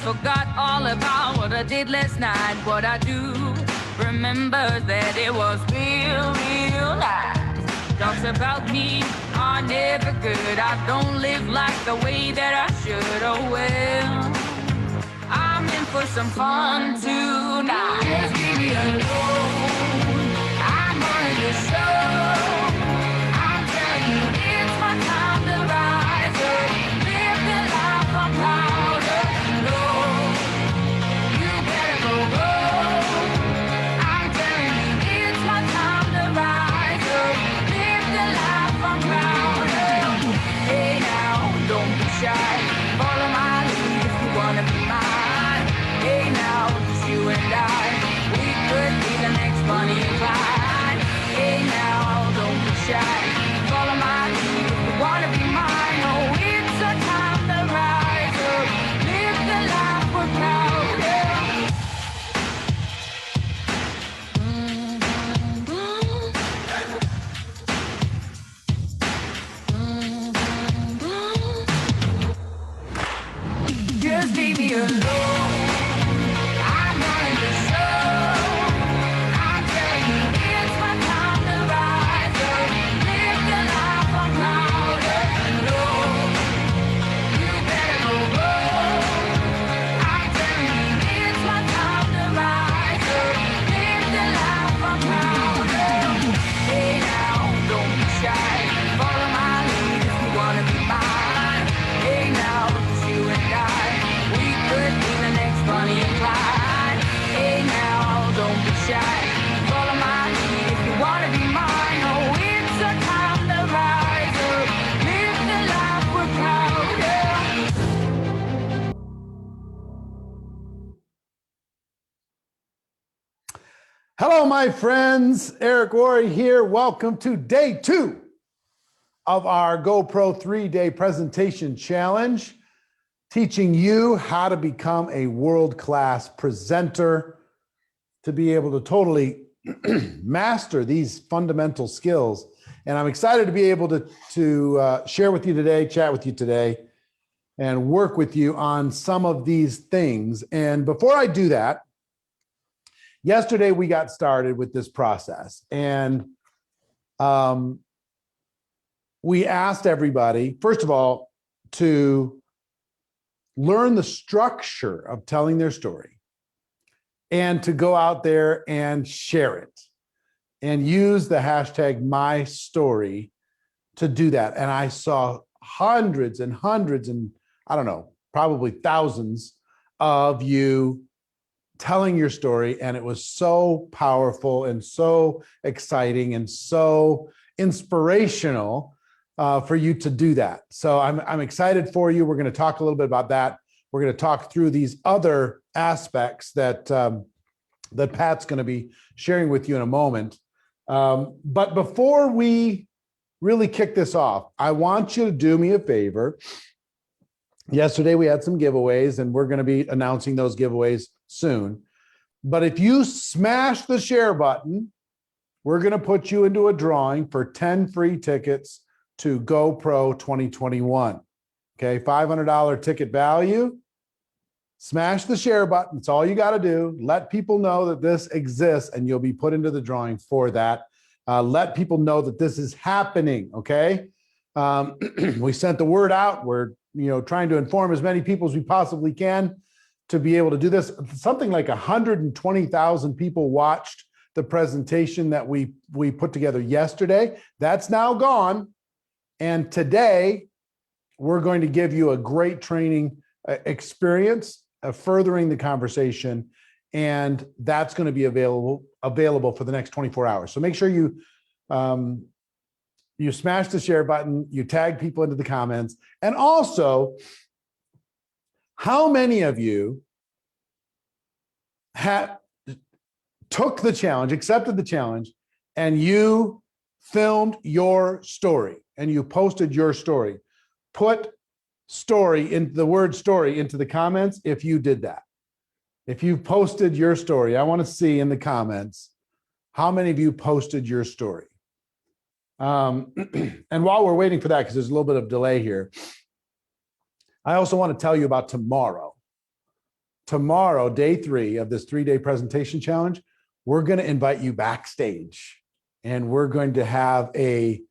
forgot all about what I did last night. What I do remember that it was real nice. Talks about me are never good. I don't live like the way that I should. Oh well, I'm in for some fun tonight. Just leave me alone. I'm running the show. I'm telling you, it's my time to rise up. Live the life I'm proud of. No, you better go. I'm telling you, it's my time to rise up. Live the life I'm proud of. Hey now, don't be shy. Follow my lead if you wanna be mine. Hey now, just you and I. We could be the next Bonnie and Clyde. Hey now, don't be shy. Follow my lead if you wanna be mine. Oh, it's a time to rise up. Live the life we're proud of. Just leave me alone. I'm running the show. I'm telling you, it's my time to rise up. Live the life I'm proud of. No, you better go. I'm telling you, it's my time to rise up. Live the life I'm proud of. Hey now, don't be shy. Follow my lead if you wanna be mine. Hey now, it's you and I. We could be the next Bonnie and Clyde. Hey now, don't be shy. Follow my lead if you wanna be mine. Oh, it's a time to rise up. Live the life we're proud of. Hello, my friends. Eric Worre here. Welcome to day 2 of our GoPro 3-day presentation challenge, teaching you how to become a world-class presenter, to be able to totally master these fundamental skills. And I'm excited to be able to share with you today, chat with you today, and work with you on some of these things. And before I do that, yesterday we got started with this process, and we asked everybody, first of all, to learn the structure of telling their story and to go out there and share it and use the hashtag #MyStory to do that. And I saw hundreds and hundreds and I don't know, probably thousands of you telling your story, and it was so powerful and so exciting and so inspirational for you to do that. So I'm excited for you. We're going to talk a little bit about that. We're going to talk through these other aspects that that Pat's going to be sharing with you in a moment. But before we really kick this off, I want you to do me a favor. Yesterday we had some giveaways, and we're going to be announcing those giveaways soon. But if you smash the share button, we're going to put you into a drawing for 10 free tickets to GoPro 2021. Okay, $500 ticket value. Smash the share button. It's all you got to do. Let people know that this exists, and you'll be put into the drawing for that. Let people know that this is happening. Okay, we sent the word out. We're trying to inform as many people as we possibly can to be able to do this. Something like 120,000 people watched the presentation that we put together yesterday. That's now gone. And today, we're going to give you a great training experience, furthering the conversation, and that's going to be available for the next 24 hours. So make sure you smash the share button, you tag people into the comments, and also, how many of you took the challenge, accepted the challenge, and you filmed your story and you posted your story? Put story in the word story into the comments if you did that. If you posted your story, I want to see in the comments how many of you posted your story. And while we're waiting for that, because there's a little bit of delay here, I also want to tell you about tomorrow. tomorrow, day 3 of this 3-day presentation challenge, we're going to invite you backstage and we're going to have a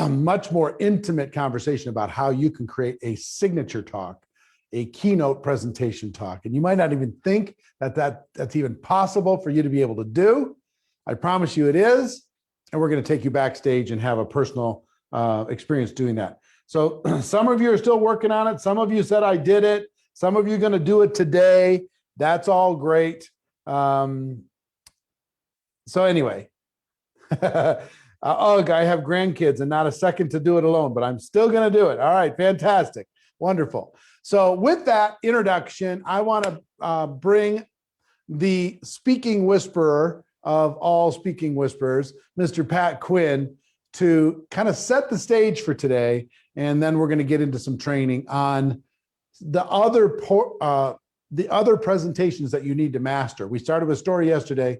much more intimate conversation about how you can create a signature talk, a keynote presentation talk. And you might not even think that's even possible for you to be able to do. I promise you it is. And we're going to take you backstage and have a personal experience doing that. So some of you are still working on it. Some of you said I did it. Some of you are going to do it today. That's all great. So anyway, I have grandkids and not a second to do it alone, but I'm still going to do it. All right, fantastic. Wonderful. So with that introduction, I want to bring the speaking whisperer of all speaking whisperers, Mr. Pat Quinn, to kind of set the stage for today. And then we're going to get into some training on the other presentations that you need to master. We started with story yesterday,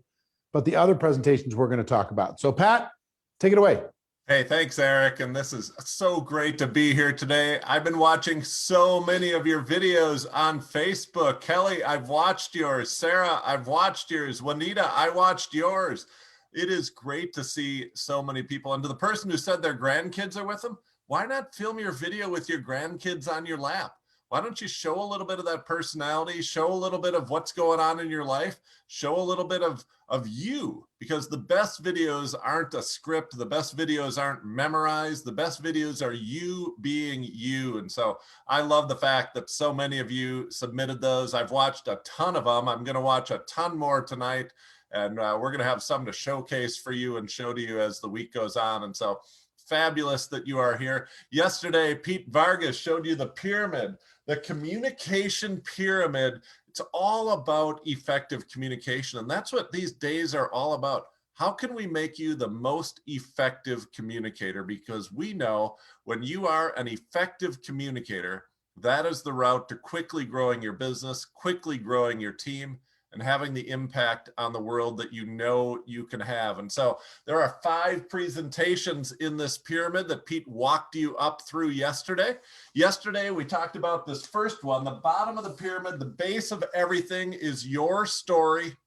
but the other presentations we're going to talk about. So Pat, take it away. Hey, thanks, Eric. And this is so great to be here today. I've been watching so many of your videos on Facebook. Kelly, I've watched yours. Sarah, I've watched yours. Juanita, I watched yours. It is great to see so many people. And to the person who said their grandkids are with them, why not film your video with your grandkids on your lap? Why don't you show a little bit of that personality, show a little bit of what's going on in your life, show a little bit of you, because the best videos aren't a script. The best videos aren't memorized. The best videos are you being you. And so I love the fact that so many of you submitted those. I've watched a ton of them. I'm going to watch a ton more tonight. And we're going to have some to showcase for you and show to you as the week goes on. And so fabulous that you are here. Yesterday, Pete Vargas showed you the pyramid, the communication pyramid. It's all about effective communication. And that's what these days are all about. How can we make you the most effective communicator? Because we know when you are an effective communicator, that is the route to quickly growing your business, quickly growing your team, and having the impact on the world that you know you can have. And so there are 5 presentations in this pyramid that Pete walked you up through yesterday. Yesterday, we talked about this first one. The bottom of the pyramid, the base of everything is your story.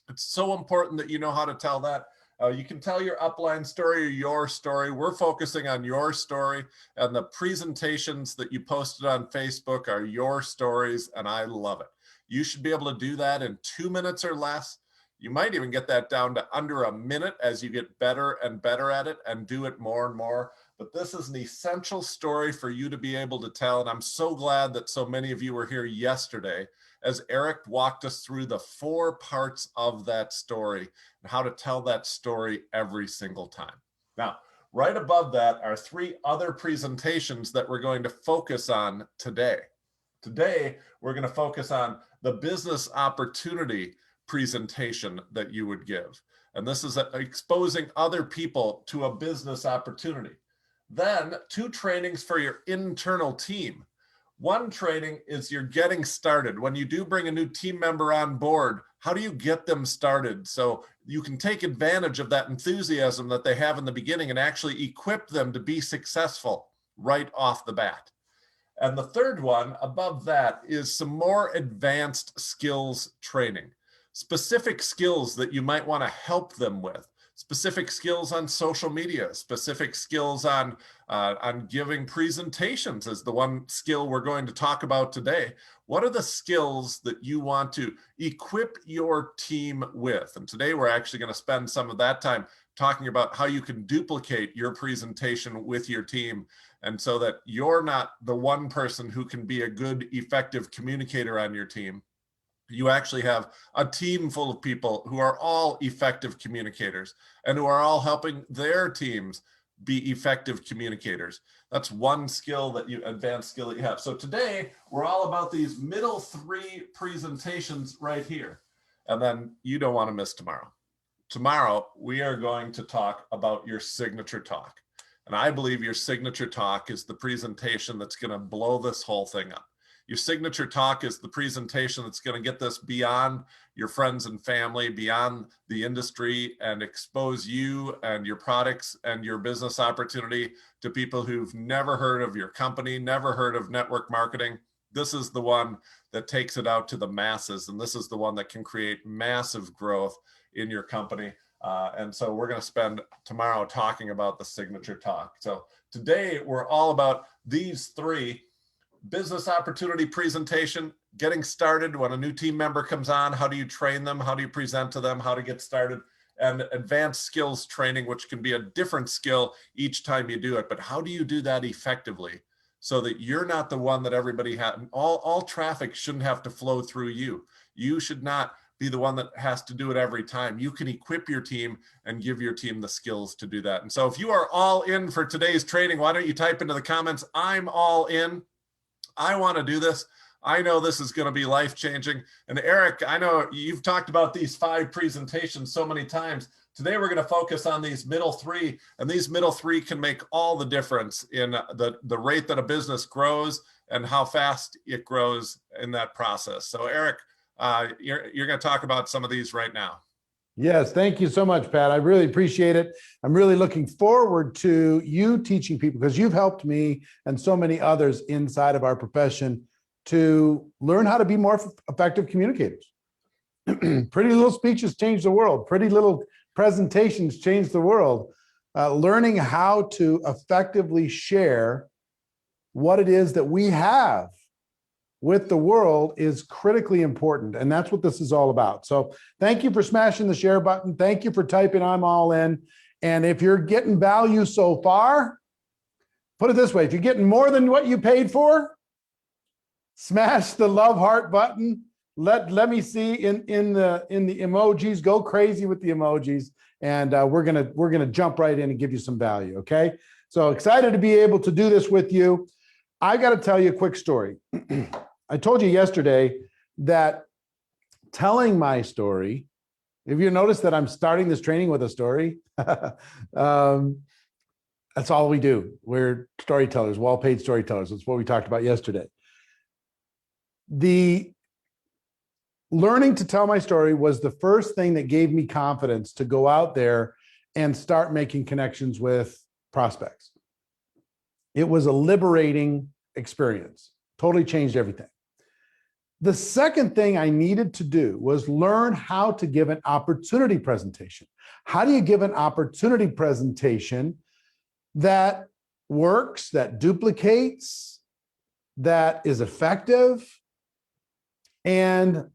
It's so important that you know how to tell that. You can tell your upline story or your story. We're focusing on your story, and the presentations that you posted on Facebook are your stories, and I love it. You should be able to do that in 2 minutes or less. You might even get that down to under a minute as you get better and better at it and do it more and more. But this is an essential story for you to be able to tell. And I'm so glad that so many of you were here yesterday as Eric walked us through the 4 parts of that story and how to tell that story every single time. Now, right above that are 3 other presentations that we're going to focus on today. Today, we're going to focus on the business opportunity presentation that you would give. And this is exposing other people to a business opportunity. Then 2 trainings for your internal team. One training is you're getting started. When you do bring a new team member on board, how do you get them started so you can take advantage of that enthusiasm that they have in the beginning and actually equip them to be successful right off the bat? And the third one above that is some more advanced skills training, specific skills that you might want to help them with, specific skills on social media, specific skills on giving presentations is the one skill we're going to talk about today. What are the skills that you want to equip your team with? And today we're actually going to spend some of that time talking about how you can duplicate your presentation with your team, and so that you're not the one person who can be a good, effective communicator on your team. You actually have a team full of people who are all effective communicators and who are all helping their teams be effective communicators. That's one skill that advanced skill that you have. So today we're all about these middle 3 presentations right here. And then you don't want to miss tomorrow. Tomorrow, we are going to talk about your signature talk. And I believe your signature talk is the presentation that's going to blow this whole thing up. Your signature talk is the presentation that's going to get this beyond your friends and family, beyond the industry, and expose you and your products and your business opportunity to people who've never heard of your company, never heard of network marketing, this is the one that takes it out to the masses. And this is the one that can create massive growth in your company. And so we're going to spend tomorrow talking about the signature talk. So today we're all about these three: business opportunity presentation, getting started when a new team member comes on. How do you train them? How do you present to them? How to get started? And advanced skills training, which can be a different skill each time you do it. But how do you do that effectively so that you're not the one that everybody has? All traffic shouldn't have to flow through you. You should not be the one that has to do it every time. You can equip your team and give your team the skills to do that. And so if you are all in for today's training, why don't you type into the comments, I'm all in. I want to do this. I know this is going to be life-changing. And Eric, I know you've talked about these 5 presentations so many times. Today, we're going to focus on these middle 3, and these middle 3 can make all the difference in the rate that a business grows and how fast it grows in that process. So Eric, you're going to talk about some of these right now. Yes, thank you so much, Pat. I really appreciate it. I'm really looking forward to you teaching people, because you've helped me and so many others inside of our profession to learn how to be more effective communicators. Pretty little speeches change the world. Pretty little presentations change the world. Learning how to effectively share what it is that we have with the world is critically important. And that's what this is all about. So thank you for smashing the share button. Thank you for typing I'm all in. And if you're getting value so far, put it this way, if you're getting more than what you paid for, smash the love heart button. Let me see in the emojis, go crazy with the emojis. And we're gonna jump right in and give you some value. Okay. So excited to be able to do this with you. I got to tell you a quick story. I told you yesterday that telling my story, if you notice that I'm starting this training with a story, that's all we do. We're storytellers, well-paid storytellers. That's what we talked about yesterday. The learning to tell my story was the first thing that gave me confidence to go out there and start making connections with prospects. It was a liberating experience, totally changed everything. The second thing I needed to do was learn how to give an opportunity presentation. How do you give an opportunity presentation that works, that duplicates, that is effective? And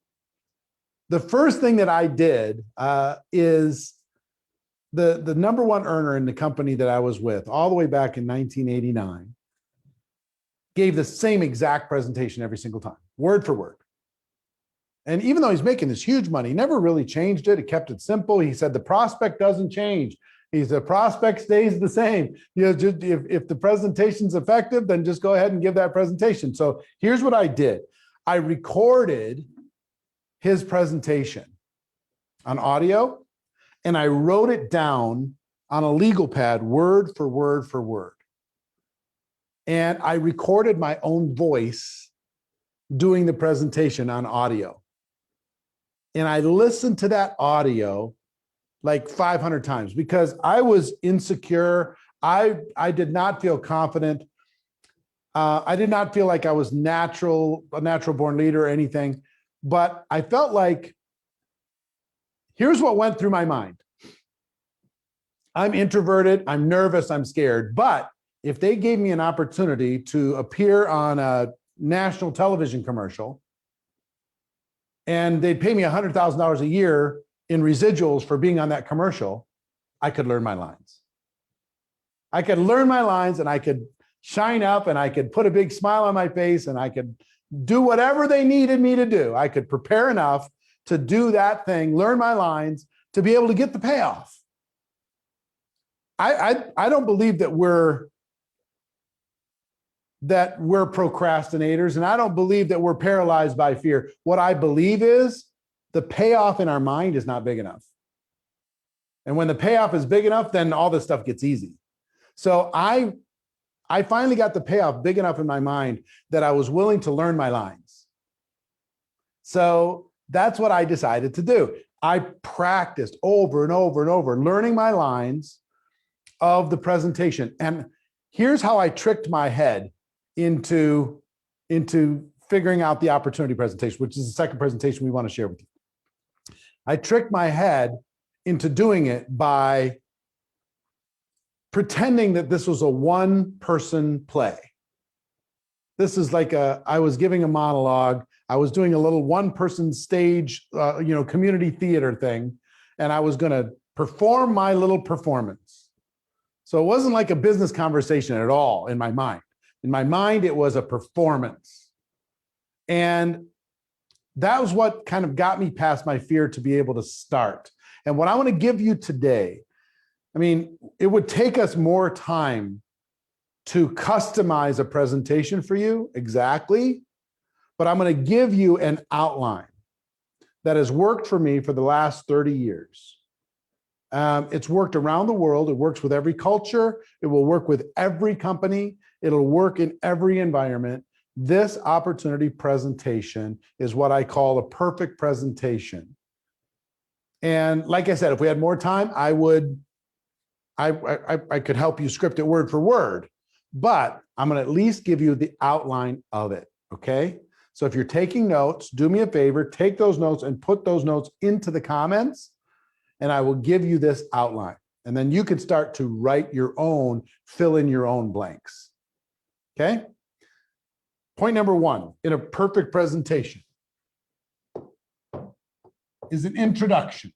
the first thing that I did is the number one earner in the company that I was with all the way back in 1989 gave the same exact presentation every single time, word for word. And even though he's making this huge money, he never really changed it. He kept it simple. He said the prospect doesn't change. He said prospect stays the same. You know, just if the presentation's effective, then just go ahead and give that presentation. So here's what I did. I recorded his presentation on audio, and I wrote it down on a legal pad, word for word for word. And I recorded my own voice doing the presentation on audio. And I listened to that audio like 500 times because I was insecure. I did not feel confident. I did not feel like I was a natural born leader or anything, but I felt like, here's what went through my mind. I'm introverted, I'm nervous, I'm scared, but if they gave me an opportunity to appear on a national television commercial and they'd pay me $100,000 a year in residuals for being on that commercial, I could learn my lines. I could learn my lines and I could shine up and I could put a big smile on my face and I could do whatever they needed me to do. I could prepare enough to do that thing, learn my lines, to be able to get the payoff. I don't believe that we're procrastinators, and I don't believe that we're paralyzed by fear. What I believe is the payoff in our mind is not big enough. And when the payoff is big enough, then all this stuff gets easy. So I finally got the payoff big enough in my mind that I was willing to learn my lines. So that's what I decided to do. I practiced over and over and over, learning my lines of the presentation. And here's how I tricked my head into figuring out the opportunity presentation, which is the second presentation we want to share with you. I tricked my head into doing it by pretending that this was a one-person play. This is like I was giving a monologue. I was doing a little one-person stage, community theater thing, and I was going to perform my little performance. So it wasn't like a business conversation at all in my mind. In my mind, it was a performance. And that was what kind of got me past my fear to be able to start. And what I want to give you today, I mean, it would take us more time to customize a presentation for you, exactly. But I'm going to give you an outline that has worked for me for the last 30 years. It's worked around the world. It works with every culture. It will work with every company. It'll work in every environment. This opportunity presentation is what I call a perfect presentation. And like I said, if we had more time, I could help you script it word for word, but I'm going to at least give you the outline of it. Okay. So if you're taking notes, do me a favor, take those notes and put those notes into the comments, and I will give you this outline. And then you can start to write your own, fill in your own blanks. Okay. Point number one in a perfect presentation is an introduction.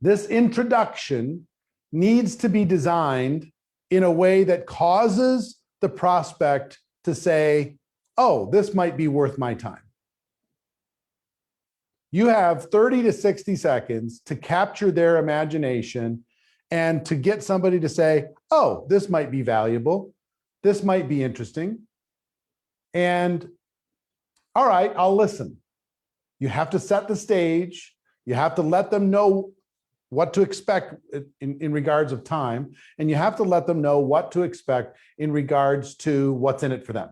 This introduction needs to be designed in a way that causes the prospect to say, oh, this might be worth my time. You have 30 to 60 seconds to capture their imagination and to get somebody to say, oh, this might be valuable. This might be interesting. And all right, I'll listen. You have to set the stage. You have to let them know what to expect in regards of time. And you have to let them know what to expect in regards to what's in it for them.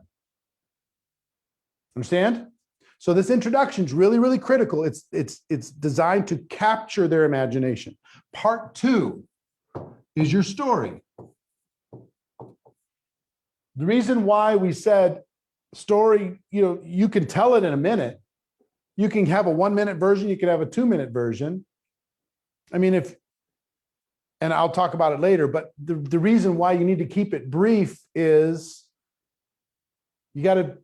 Understand? So this introduction is really, really critical. It's designed to capture their imagination. Part two is your story. The reason why we said story, you can tell it in a minute. You can have a 1-minute version. You can have a 2-minute version. I mean, and I'll talk about it later, but the reason why you need to keep it brief is you got to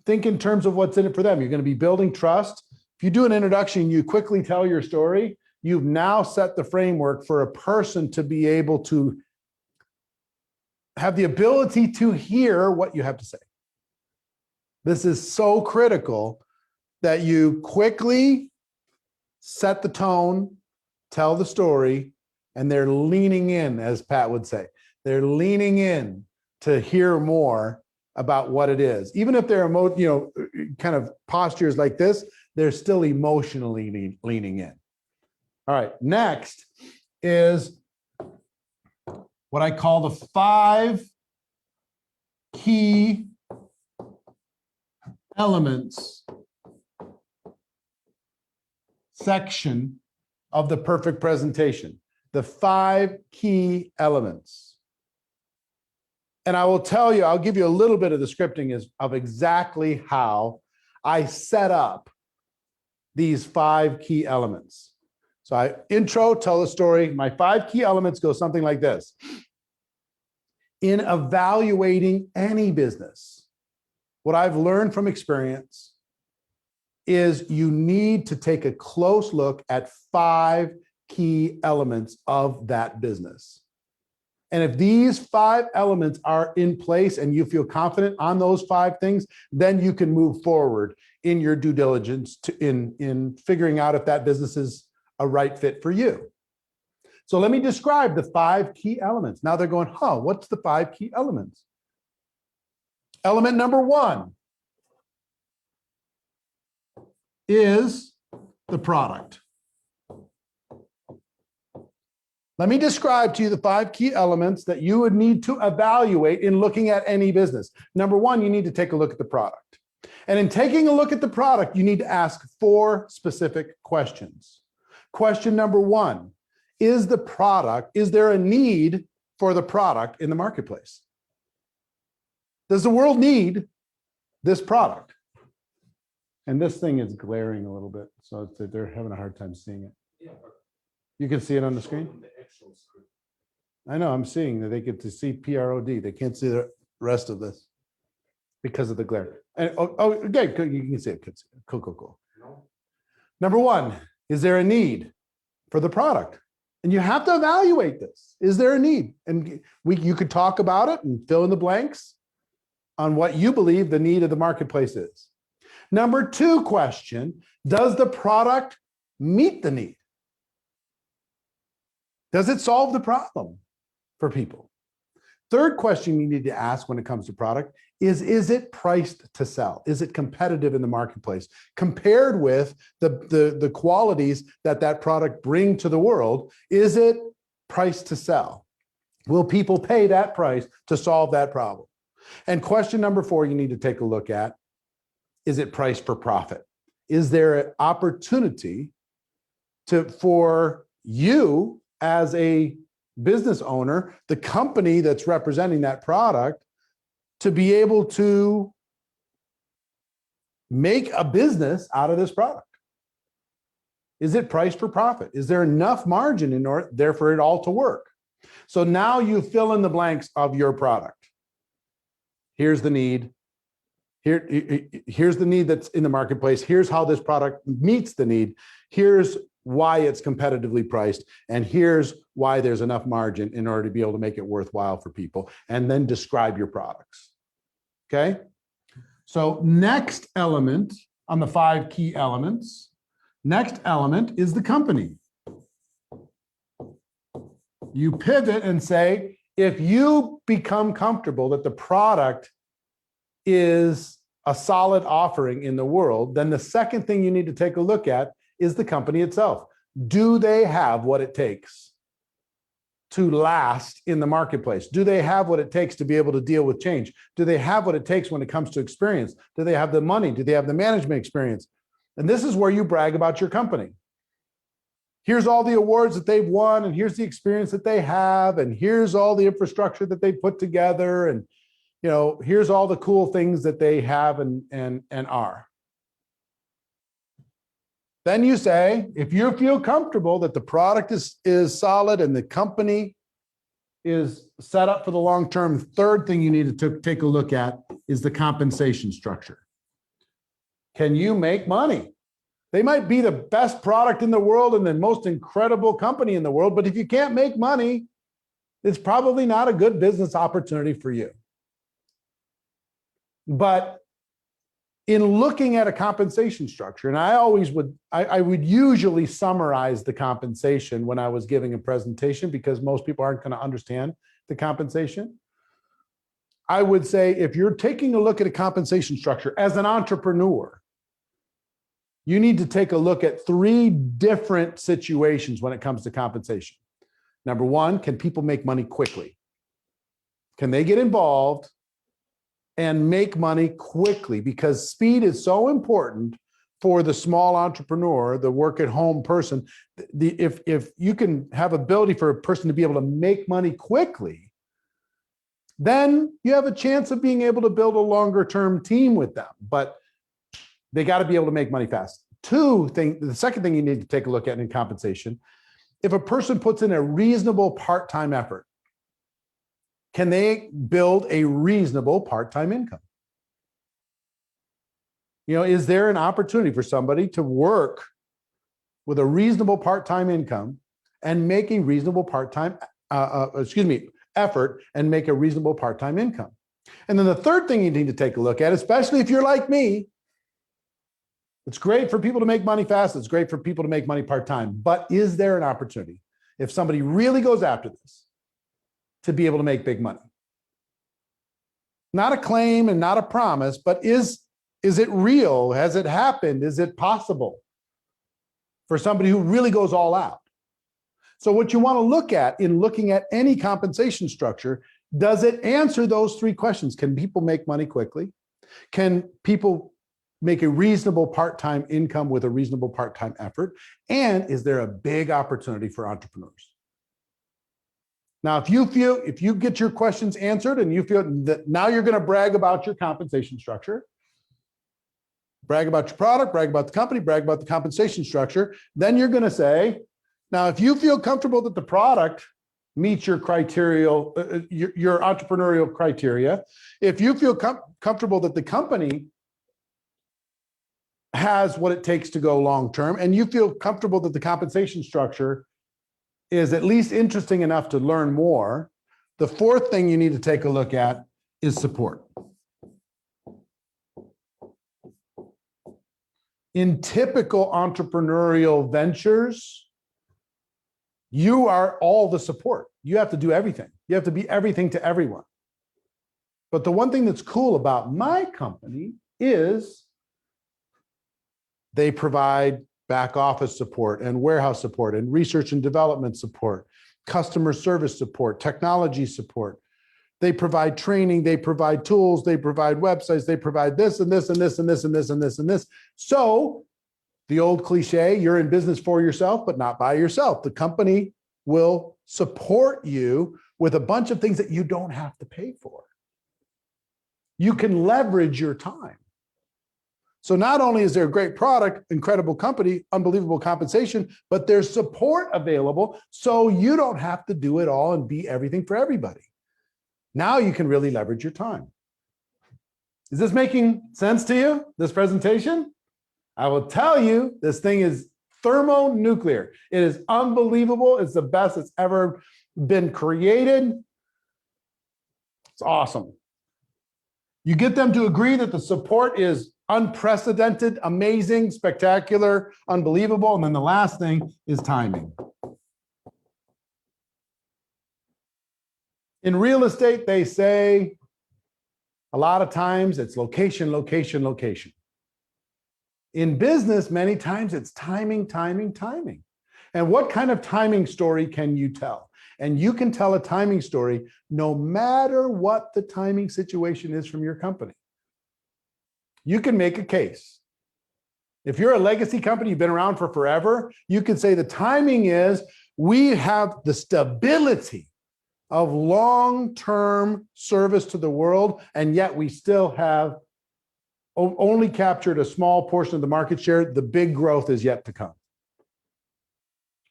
think in terms of what's in it for them. You're going to be building trust. If you do an introduction, you quickly tell your story, you've now set the framework for a person to be able to have the ability to hear what you have to say. This is so critical that you quickly set the tone, tell the story, and they're leaning in, as Pat would say. They're leaning in to hear more about what it is. Even if their kind of postures like this, they're still emotionally leaning in. All right, next is what I call the 5 key elements section of the perfect presentation. The 5 key elements. And I will tell you, I'll give you a little bit of the scripting of exactly how I set up these 5 key elements. So I intro, tell the story. My 5 key elements go something like this. In evaluating any business, what I've learned from experience is you need to take a close look at 5 key elements of that business. And if these 5 elements are in place and you feel confident on those 5 things, then you can move forward in your due diligence in figuring out if that business is a right fit for you. So let me describe the 5 key elements. Now they're going, what's the 5 key elements? Element number 1 is the product. Let me describe to you the 5 key elements that you would need to evaluate in looking at any business. Number 1, you need to take a look at the product. And in taking a look at the product, you need to ask 4 specific questions. Question number 1, is there a need for the product in the marketplace? Does the world need this product? And this thing is glaring a little bit, so they're having a hard time seeing it. You can see it on the screen? I know, I'm seeing that they get to see PROD. They can't see the rest of this because of the glare. And okay, good, you can see it. Cool. Number one, is there a need for the product? And you have to evaluate this. Is there a need? And you could talk about it and fill in the blanks on what you believe the need of the marketplace is. Number two question, does the product meet the need? Does it solve the problem for people? Third question you need to ask when it comes to product is it priced to sell? Is it competitive in the marketplace compared with the qualities that product bring to the world? Is it priced to sell? Will people pay that price to solve that problem? And question number four you need to take a look at, is it priced for profit? Is there an opportunity for you as a business owner, the company that's representing that product, to be able to make a business out of this product? Is it priced for profit? Is there enough margin in there for it all to work? So now you fill in the blanks of your product. Here's the need. Here's the need that's in the marketplace. Here's how this product meets the need. Here's why it's competitively priced. And here's why there's enough margin in order to be able to make it worthwhile for people. And then describe your products. Okay? So next element on the 5 key elements, next element is the company. You pivot and say, if you become comfortable that the product is a solid offering in the world, then the second thing you need to take a look at is the company itself. Do they have what it takes to last in the marketplace? Do they have what it takes to be able to deal with change? Do they have what it takes when it comes to experience? Do they have the money? Do they have the management experience? And this is where you brag about your company. Here's all the awards that they've won, and here's the experience that they have, and here's all the infrastructure that they put together, and here's all the cool things that they have and are. Then you say, if you feel comfortable that the product is solid and the company is set up for the long term, third thing you need to take a look at is the compensation structure. Can you make money? They might be the best product in the world and the most incredible company in the world, but if you can't make money, it's probably not a good business opportunity for you. But in looking at a compensation structure, and I would usually summarize the compensation when I was giving a presentation because most people aren't going to understand the compensation. I would say if you're taking a look at a compensation structure as an entrepreneur, you need to take a look at 3 different situations when it comes to compensation. Number one, can people make money quickly? Can they get involved and make money quickly? Because speed is so important for the small entrepreneur, the work at home person. If you can have ability for a person to be able to make money quickly, then you have a chance of being able to build a longer term team with them. But they got to be able to make money fast. The second thing you need to take a look at in compensation, if a person puts in a reasonable part-time effort, can they build a reasonable part-time income? Is there an opportunity for somebody to work with a reasonable part-time income and make a reasonable part-time, effort and make a reasonable part-time income? And then the third thing you need to take a look at, especially if you're like me, it's great for people to make money fast. It's great for people to make money part-time. But is there an opportunity, if somebody really goes after this, to be able to make big money? Not a claim and not a promise, but is it real? Has it happened? Is it possible for somebody who really goes all out? So what you want to look at in looking at any compensation structure, does it answer those 3 questions? Can people make money quickly? Can people make a reasonable part-time income with a reasonable part-time effort? And is there a big opportunity for entrepreneurs? Now, if you get your questions answered and you feel that now you're going to brag about your compensation structure, brag about your product, brag about the company, brag about the compensation structure, then you're going to say, now, if you feel comfortable that the product meets your your entrepreneurial criteria, if you feel comfortable that the company has what it takes to go long-term, and you feel comfortable that the compensation structure is at least interesting enough to learn more, the fourth thing you need to take a look at is support. In typical entrepreneurial ventures, you are all the support. You have to do everything. You have to be everything to everyone. But the one thing that's cool about my company is they provide back office support and warehouse support and research and development support, customer service support, technology support. They provide training, they provide tools, they provide websites, they provide this and this and this and this and this and this and this. So the old cliche, you're in business for yourself, but not by yourself. The company will support you with a bunch of things that you don't have to pay for. You can leverage your time. So not only is there a great product, incredible company, unbelievable compensation, but there's support available so you don't have to do it all and be everything for everybody. Now you can really leverage your time. Is this making sense to you, this presentation? I will tell you, this thing is thermonuclear. It is unbelievable. It's the best that's ever been created. It's awesome. You get them to agree that the support is unprecedented, amazing, spectacular, unbelievable. And then the last thing is timing. In real estate, they say a lot of times it's location, location, location. In business, many times it's timing, timing, timing. And what kind of timing story can you tell? And you can tell a timing story no matter what the timing situation is from your company. You can make a case. If you're a legacy company, you've been around for forever, you can say the timing is we have the stability of long-term service to the world, and yet we still have only captured a small portion of the market share. The big growth is yet to come.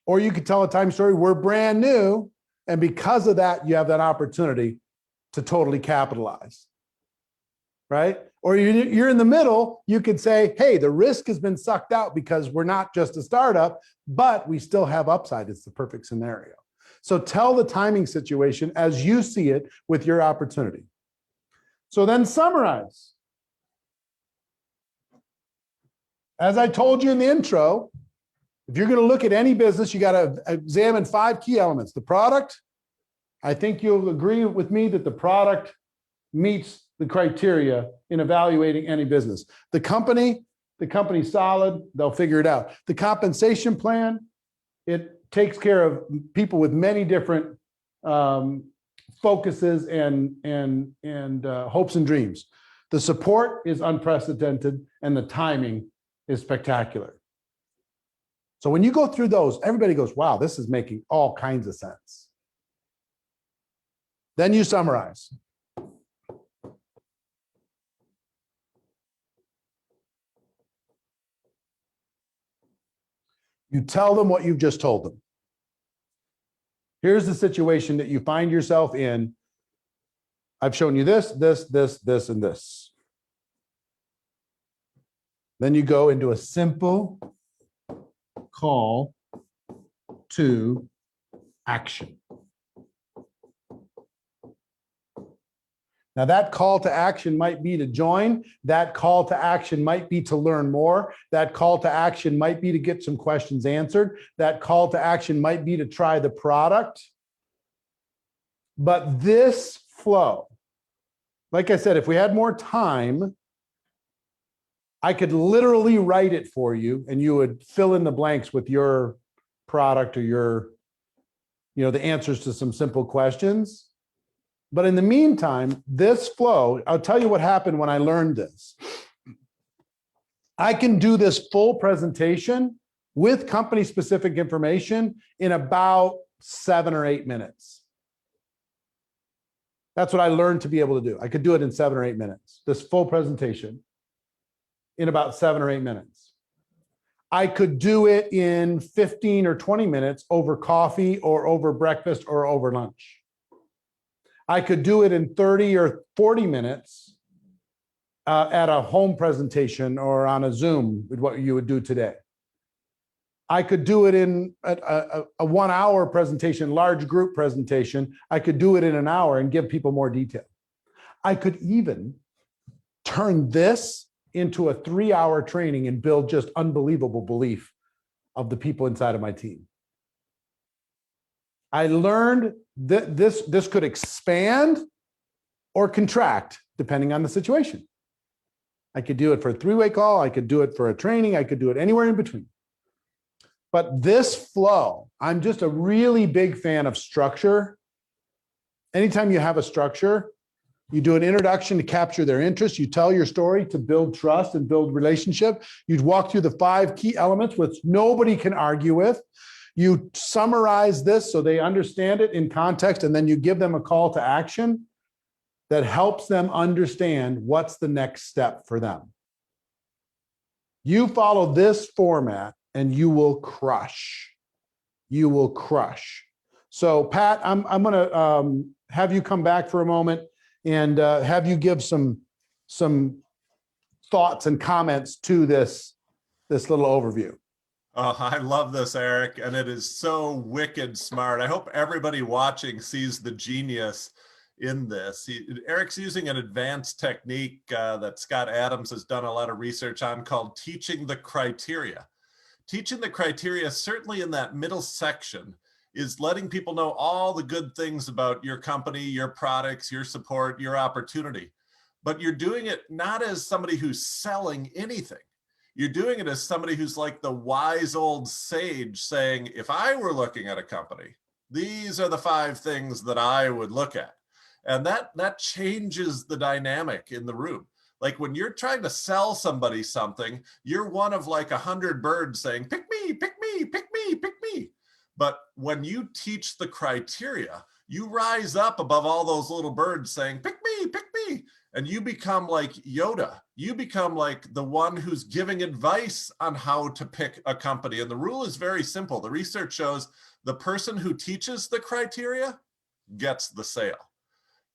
Or you could tell a time story, we're brand new, and because of that, you have that opportunity to totally capitalize, right? Or you're in the middle, you could say, hey, the risk has been sucked out because we're not just a startup, but we still have upside. It's the perfect scenario. So tell the timing situation as you see it with your opportunity. So then summarize. As I told you in the intro, if you're going to look at any business, you got to examine 5 key elements. The product, I think you'll agree with me that the product meets the criteria in evaluating any business. The company's solid, they'll figure it out. The compensation plan, it takes care of people with many different focuses and hopes and dreams. The support is unprecedented and the timing is spectacular. So when you go through those, everybody goes, wow, this is making all kinds of sense. Then you summarize. You tell them what you've just told them. Here's the situation that you find yourself in. I've shown you this, this, this, this, and this. Then you go into a simple call to action. Now that call to action might be to join. That call to action might be to learn more. That call to action might be to get some questions answered. That call to action might be to try the product. But this flow, like I said, if we had more time, I could literally write it for you and you would fill in the blanks with your product or your, the answers to some simple questions. But in the meantime, this flow, I'll tell you what happened when I learned this. I can do this full presentation with company-specific information in about 7 or 8 minutes. That's what I learned to be able to do. I could do it in 7 or 8 minutes, this full presentation in about 7 or 8 minutes. I could do it in 15 or 20 minutes over coffee or over breakfast or over lunch. I could do it in 30 or 40 minutes at a home presentation or on a Zoom with what you would do today. I could do it in a 1 hour presentation, large group presentation. I could do it in an hour and give people more detail. I could even turn this into a 3-hour training and build just unbelievable belief of the people inside of my team. I learned that this could expand or contract depending on the situation. I could do it for a 3-way call. I could do it for a training. I could do it anywhere in between. But this flow, I'm just a really big fan of structure. Anytime you have a structure, you do an introduction to capture their interest. You tell your story to build trust and build relationship. You walk through the 5 key elements, which nobody can argue with. You summarize this so they understand it in context, and then you give them a call to action that helps them understand what's the next step for them. You follow this format and you will crush. You will crush. So Pat, I'm going to have you come back for a moment and have you give some thoughts and comments to this little overview. Oh, I love this, Eric, and it is so wicked smart. I hope everybody watching sees the genius in this. Eric's using an advanced technique that Scott Adams has done a lot of research on called teaching the criteria. Teaching the criteria, certainly in that middle section, is letting people know all the good things about your company, your products, your support, your opportunity. But you're doing it not as somebody who's selling anything. You're doing it as somebody who's like the wise old sage saying, if I were looking at a company, these are the 5 things that I would look at. And that changes the dynamic in the room. Like when you're trying to sell somebody something, you're one of like 100 birds saying, pick me, pick me, pick me, pick me. But when you teach the criteria, you rise up above all those little birds saying, pick me, pick me. And you become like Yoda. You become like the one who's giving advice on how to pick a company. And the rule is very simple. The research shows the person who teaches the criteria gets the sale.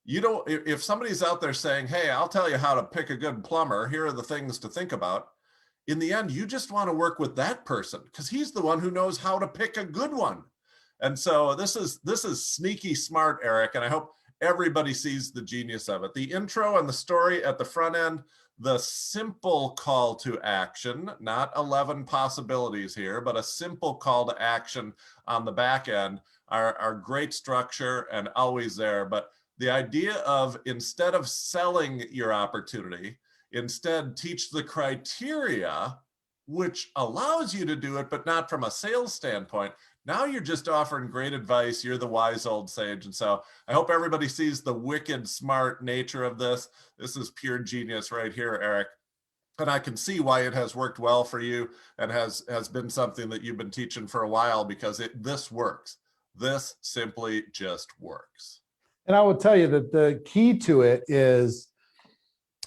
You don't, if somebody's out there saying, hey, I'll tell you how to pick a good plumber, here are the things to think about. In the end, you just want to work with that person because he's the one who knows how to pick a good one. And so this is sneaky smart, Eric, and I hope everybody sees the genius of it. The intro and the story at the front end, the simple call to action, not 11 possibilities here, but a simple call to action on the back end are great structure and always there. But the idea of instead of selling your opportunity, instead teach the criteria, which allows you to do it, but not from a sales standpoint. Now you're just offering great advice. You're the wise old sage. And so I hope everybody sees the wicked smart nature of this. This is pure genius right here, Eric. And I can see why it has worked well for you and has been something that you've been teaching for a while because this works. This simply just works. And I will tell you that the key to it is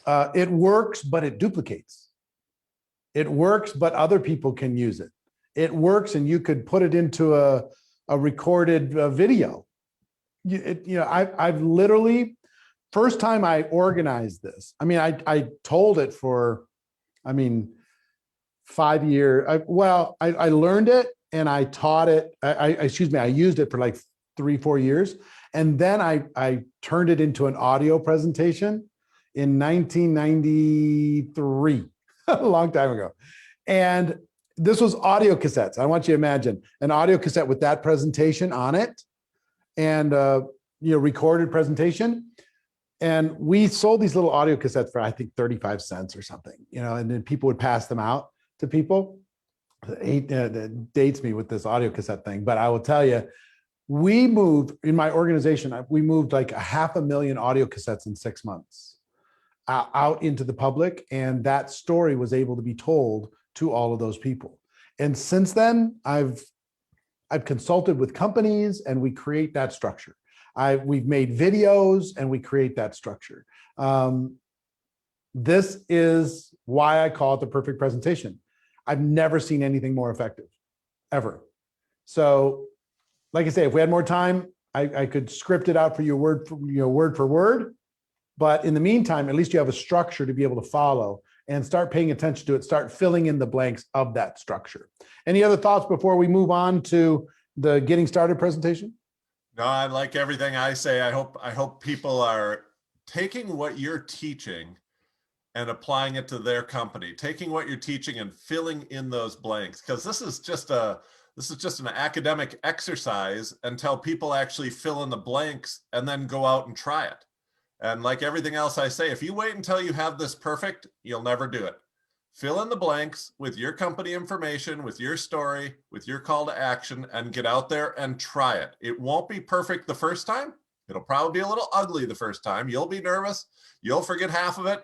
it works, but it duplicates. It works, but other people can use it. It works, and you could put it into a recorded video. I've literally, first time I organized this, I mean, I told it for, 5 years. I learned it and I taught it. I used it for like 3-4 years. And then I turned it into an audio presentation in 1993, a long time ago. And this was audio cassettes. I want you to imagine an audio cassette with that presentation on it and recorded presentation. And we sold these little audio cassettes for, I think, 35 cents or something, and then people would pass them out to people. It dates me with this audio cassette thing, but I will tell you, we moved in my organization, we moved like 500,000 audio cassettes in 6 months out into the public. And that story was able to be told to all of those people. And since then, I've consulted with companies and we create that structure. We've made videos and we create that structure. This is why I call it the perfect presentation. I've never seen anything more effective, ever. So, like I say, if we had more time, I could script it out for you word for word. But in the meantime, at least you have a structure to be able to follow and start paying attention to it, start filling in the blanks of that structure. Any other thoughts before we move on to the getting started presentation? No, I like everything I say. I hope people are taking what you're teaching and applying it to their company, taking what you're teaching and filling in those blanks, because this is just an academic exercise until people actually fill in the blanks and then go out and try it. And like everything else I say, if you wait until you have this perfect, you'll never do it. Fill in the blanks with your company information, with your story, with your call to action, and get out there and try it. It won't be perfect the first time. It'll probably be a little ugly the first time. You'll be nervous. You'll forget half of it.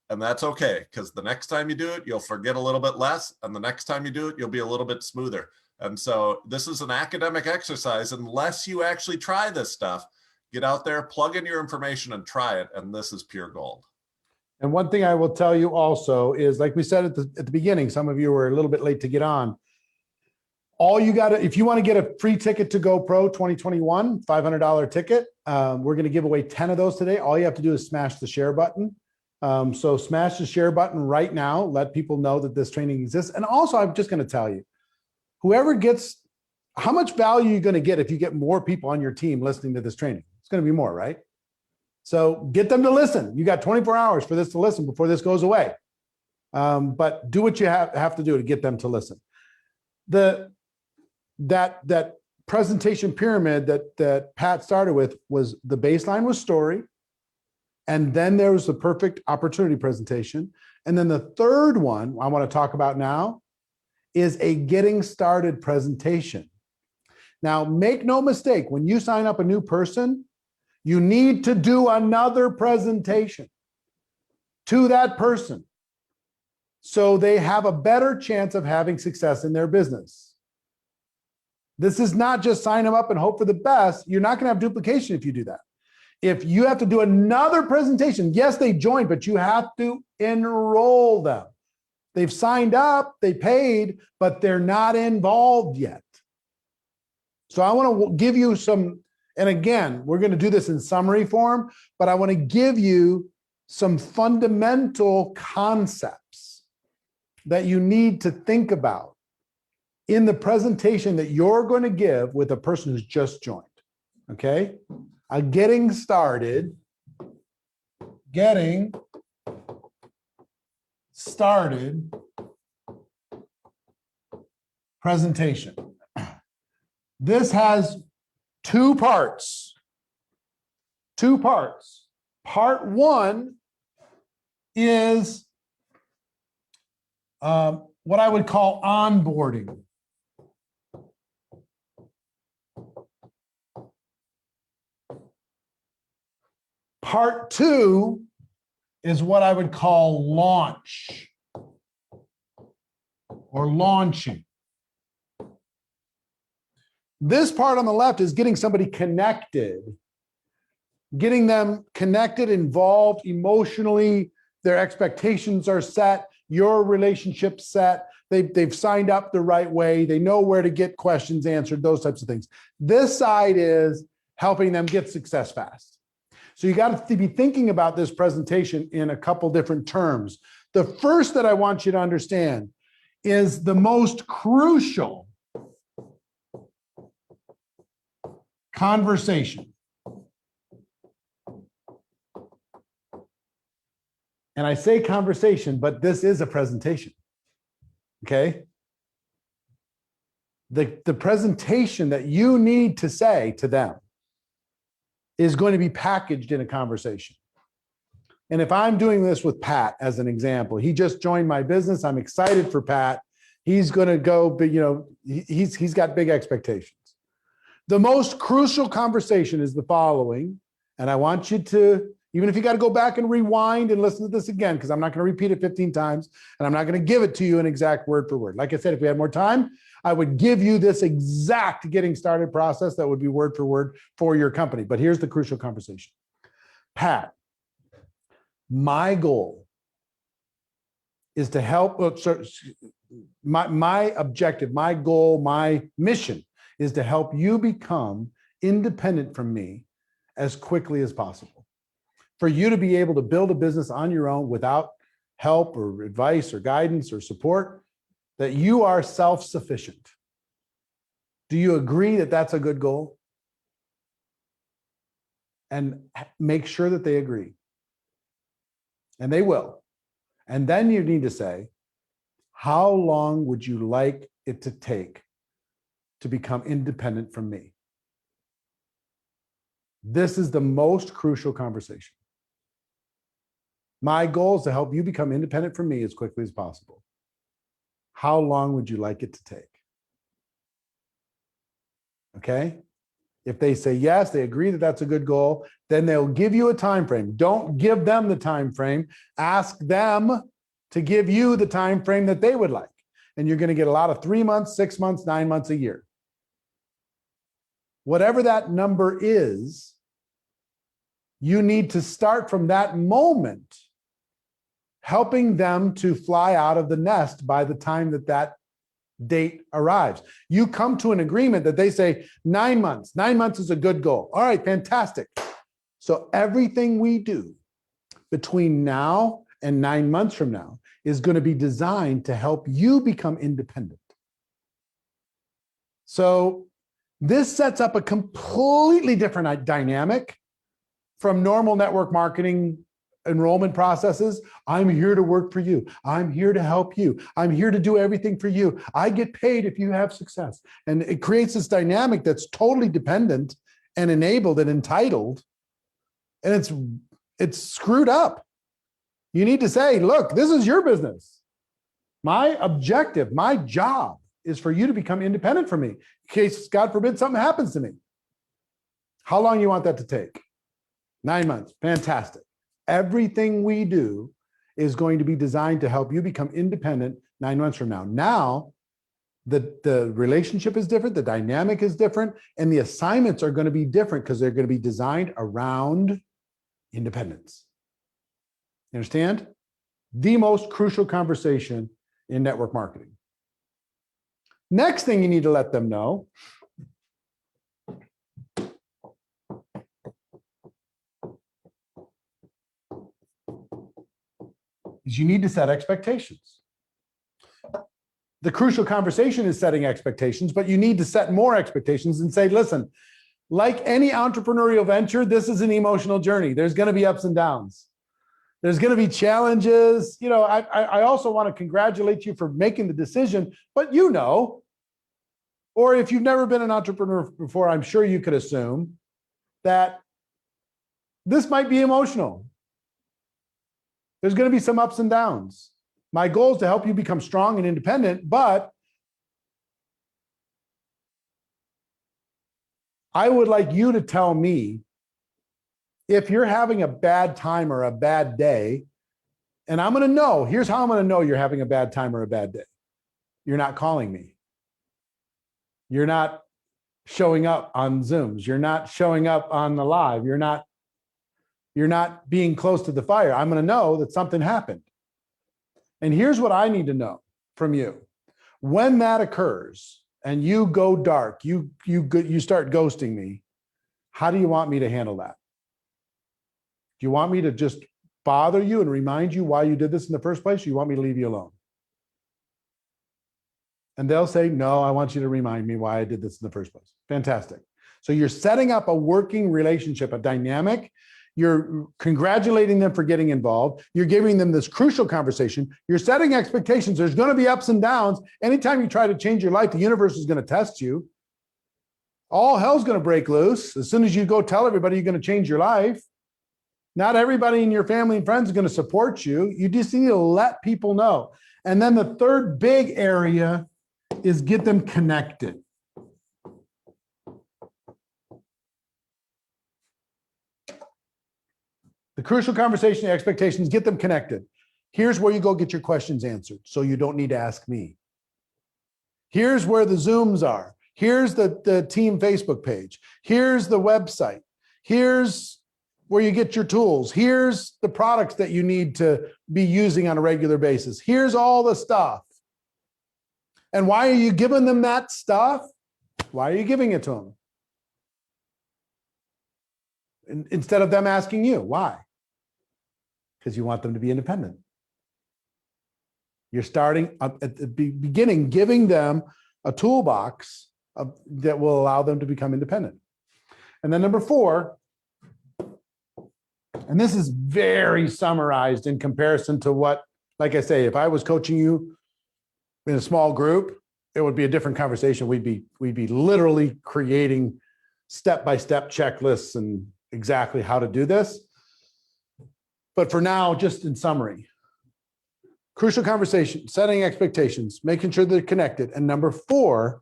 And that's okay, because the next time you do it, you'll forget a little bit less. And the next time you do it, you'll be a little bit smoother. And so this is an academic exercise. Unless you actually try this stuff, get out there, plug in your information and try it. And this is pure gold. And one thing I will tell you also is, like we said at the beginning, some of you were a little bit late to get on. All you got to, if you want to get a free ticket to GoPro 2021, $500 ticket, we're going to give away 10 of those today. All you have to do is smash the share button. So smash the share button right now. Let people know that this training exists. And also, I'm just going to tell you, whoever gets, how much value are you going to get if you get more people on your team listening to this training? It's going to be more, right? So get them to listen. You got 24 hours for this to listen before this goes away. But do what you have to do to get them to listen. That presentation pyramid that Pat started with was, the baseline was story. And then there was the perfect opportunity presentation. And then the third one I want to talk about now is a getting started presentation. Now, make no mistake, when you sign up a new person, you need to do another presentation to that person so they have a better chance of having success in their business. This is not just sign them up and hope for the best. You're not going to have duplication if you do that. If you have to do another presentation, yes, they joined, but you have to enroll them. They've signed up, they paid, but they're not involved yet. So I want to give you some, and again, we're going to do this in summary form, but I want to give you some fundamental concepts that you need to think about in the presentation that you're going to give with a person who's just joined. Okay? A getting started presentation. This has two parts. Part one is what I would call onboarding. Part two is what I would call launch or launching. This part on the left is getting somebody connected, getting them connected, involved emotionally. Their expectations are set, your relationship set. They've signed up the right way. They know where to get questions answered, those types of things. This side is helping them get success fast. So you got to be thinking about this presentation in a couple different terms. The first that I want you to understand is the most crucial conversation. And I say conversation, but this is a presentation. Okay? The presentation that you need to say to them is going to be packaged in a conversation. And if I'm doing this with Pat as an example, he just joined my business. I'm excited for Pat. He's going to go, but he's got big expectations. The most crucial conversation is the following, and I want you to, even if you got to go back and rewind and listen to this again, because I'm not going to repeat it 15 times, and I'm not going to give it to you in exact word for word. Like I said, if we had more time, I would give you this exact getting started process that would be word for word for your company. But here's the crucial conversation. Pat, my goal is to help, my objective, my goal, my mission is to help you become independent from me as quickly as possible. For you to be able to build a business on your own without help or advice or guidance or support, that you are self-sufficient. Do you agree that that's a good goal? And make sure that they agree. And they will. And then you need to say, how long would you like it to take to become independent from me? This is the most crucial conversation. My goal is to help you become independent from me as quickly as possible. How long would you like it to take? Okay? If they say yes, they agree that that's a good goal, then they'll give you a time frame. Don't give them the time frame. Ask them to give you the time frame that they would like. And you're going to get a lot of 3 months, 6 months, 9 months, a year. Whatever that number is, you need to start from that moment, helping them to fly out of the nest by the time that that date arrives. You come to an agreement that they say 9 months. 9 months is a good goal. All right, fantastic. So everything we do between now and 9 months from now is going to be designed to help you become independent. So this sets up a completely different dynamic from normal network marketing enrollment processes. I'm here to work for you. I'm here to help you. I'm here to do everything for you. I get paid if you have success. And it creates this dynamic that's totally dependent and enabled and entitled. And it's screwed up. You need to say, look, this is your business. My objective, my job is for you to become independent from me in case, God forbid, something happens to me. How long do you want that to take? 9 months. Fantastic. Everything we do is going to be designed to help you become independent 9 months from now. Now, the relationship is different, the dynamic is different, and the assignments are going to be different because they're going to be designed around independence. You understand? The most crucial conversation in network marketing. Next thing you need to let them know is you need to set expectations. The crucial conversation is setting expectations, but you need to set more expectations and say, listen, like any entrepreneurial venture, this is an emotional journey. There's going to be ups and downs. There's going to be challenges. You know, I also want to congratulate you for making the decision, but you know, or if you've never been an entrepreneur before, I'm sure you could assume that this might be emotional. There's going to be some ups and downs. My goal is to help you become strong and independent, but I would like you to tell me if you're having a bad time or a bad day, and I'm going to know, here's how I'm going to know you're having a bad time or a bad day. You're not calling me. You're not showing up on Zooms. You're not showing up on the live. You're not being close to the fire. I'm going to know that something happened. And here's what I need to know from you. When that occurs and you go dark, you start ghosting me, how do you want me to handle that? Do you want me to just bother you and remind you why you did this in the first place? Or you want me to leave you alone? And they'll say, no, I want you to remind me why I did this in the first place. Fantastic. So you're setting up a working relationship, a dynamic. You're congratulating them for getting involved. You're giving them this crucial conversation. You're setting expectations. There's going to be ups and downs. Anytime you try to change your life, the universe is going to test you. All hell's going to break loose. As soon as you go tell everybody you're going to change your life, not everybody in your family and friends is going to support you. You just need to let people know. And then the third big area is get them connected. The crucial conversation, expectations, get them connected. Here's where you go get your questions answered, so you don't need to ask me. Here's where the Zooms are. Here's the team Facebook page. Here's the website. Here's where you get your tools. Here's the products that you need to be using on a regular basis. Here's all the stuff. And why are you giving them that stuff? Why are you giving it to them? Instead of them asking you, why? Because you want them to be independent. You're starting at the beginning, giving them a toolbox that will allow them to become independent. And then number 4, and this is very summarized in comparison to what, like I say, if I was coaching you in a small group, it would be a different conversation. We'd be literally creating step-by-step checklists and exactly how to do this. But for now, just in summary, crucial conversation, setting expectations, making sure they're connected. And number 4,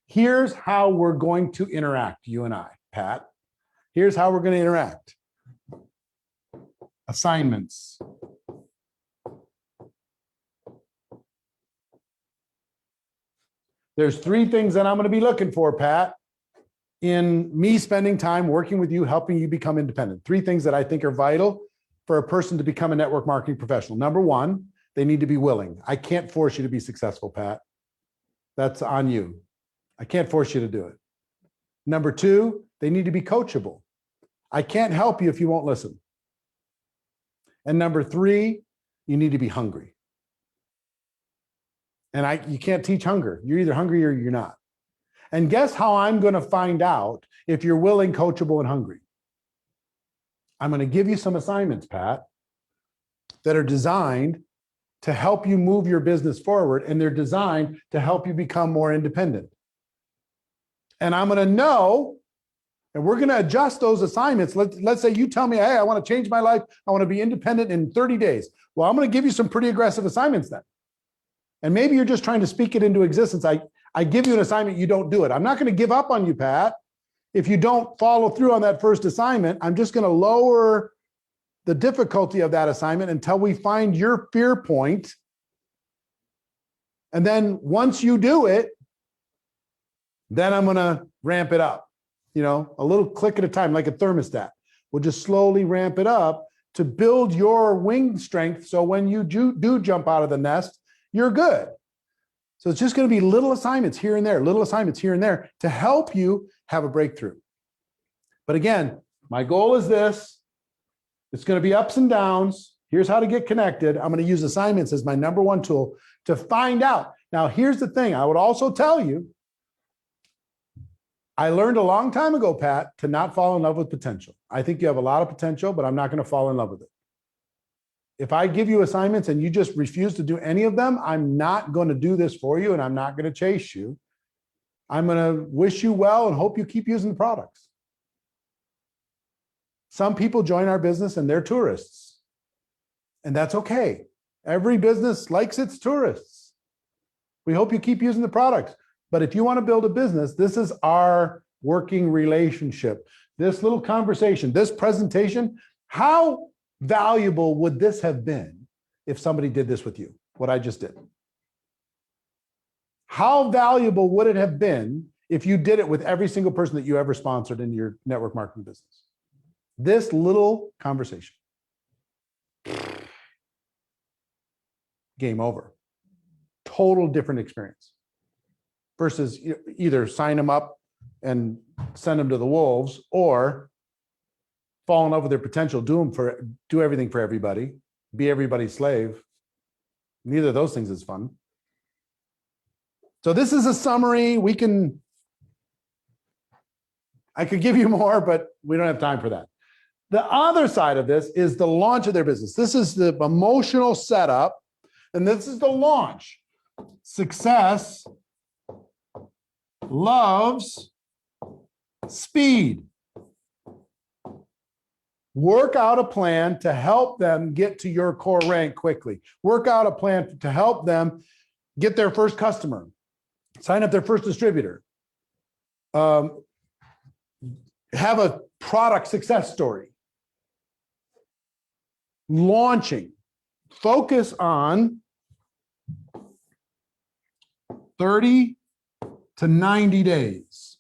here's how we're going to interact, you and I, Pat. Here's how we're going to interact. Assignments. There's 3 things that I'm going to be looking for, Pat, in me spending time working with you, helping you become independent. 3 things that I think are vital for a person to become a network marketing professional. Number 1, they need to be willing. I can't force you to be successful, Pat. That's on you. I can't force you to do it. Number 2, they need to be coachable. I can't help you if you won't listen. And number 3, you need to be hungry. And you can't teach hunger. You're either hungry or you're not. And guess how I'm going to find out if you're willing, coachable, and hungry? I'm going to give you some assignments, Pat, that are designed to help you move your business forward, and they're designed to help you become more independent. And I'm going to know, and we're going to adjust those assignments. Let's say you tell me, hey, I want to change my life. I want to be independent in 30 days. Well, I'm going to give you some pretty aggressive assignments then. And maybe you're just trying to speak it into existence. I give you an assignment, you don't do it. I'm not going to give up on you, Pat. If you don't follow through on that first assignment, I'm just going to lower the difficulty of that assignment until we find your fear point. And then once you do it, then I'm going to ramp it up, a little click at a time, like a thermostat. We'll just slowly ramp it up to build your wing strength. So when you do jump out of the nest, you're good. So it's just going to be little assignments here and there, little assignments here and there to help you have a breakthrough. But again, my goal is this. It's going to be ups and downs. Here's how to get connected. I'm going to use assignments as my number 1 tool to find out. Now, here's the thing. I would also tell you, I learned a long time ago, Pat, to not fall in love with potential. I think you have a lot of potential, but I'm not going to fall in love with it. If I give you assignments and you just refuse to do any of them, I'm not going to do this for you, and I'm not going to chase you. I'm going to wish you well and hope you keep using the products. Some people join our business and they're tourists, and that's okay. Every business likes its tourists. We hope you keep using the products. But if you want to build a business, this is our working relationship. This little conversation, this presentation, how valuable would this have been if somebody did this with you, what I just did? How valuable would it have been if you did it with every single person that you ever sponsored in your network marketing business? This little conversation. Game over. Total different experience. Versus either sign them up and send them to the wolves, or fall in love with their potential, do everything for everybody, be everybody's slave. Neither of those things is fun. So this is a summary. I could give you more, but we don't have time for that. The other side of this is the launch of their business. This is the emotional setup, and this is the launch. Success loves speed. Work out a plan to help them get to your core rank quickly. Work out a plan to help them get their first customer, sign up their first distributor, have a product success story. Launching. Focus on 30 to 90 days.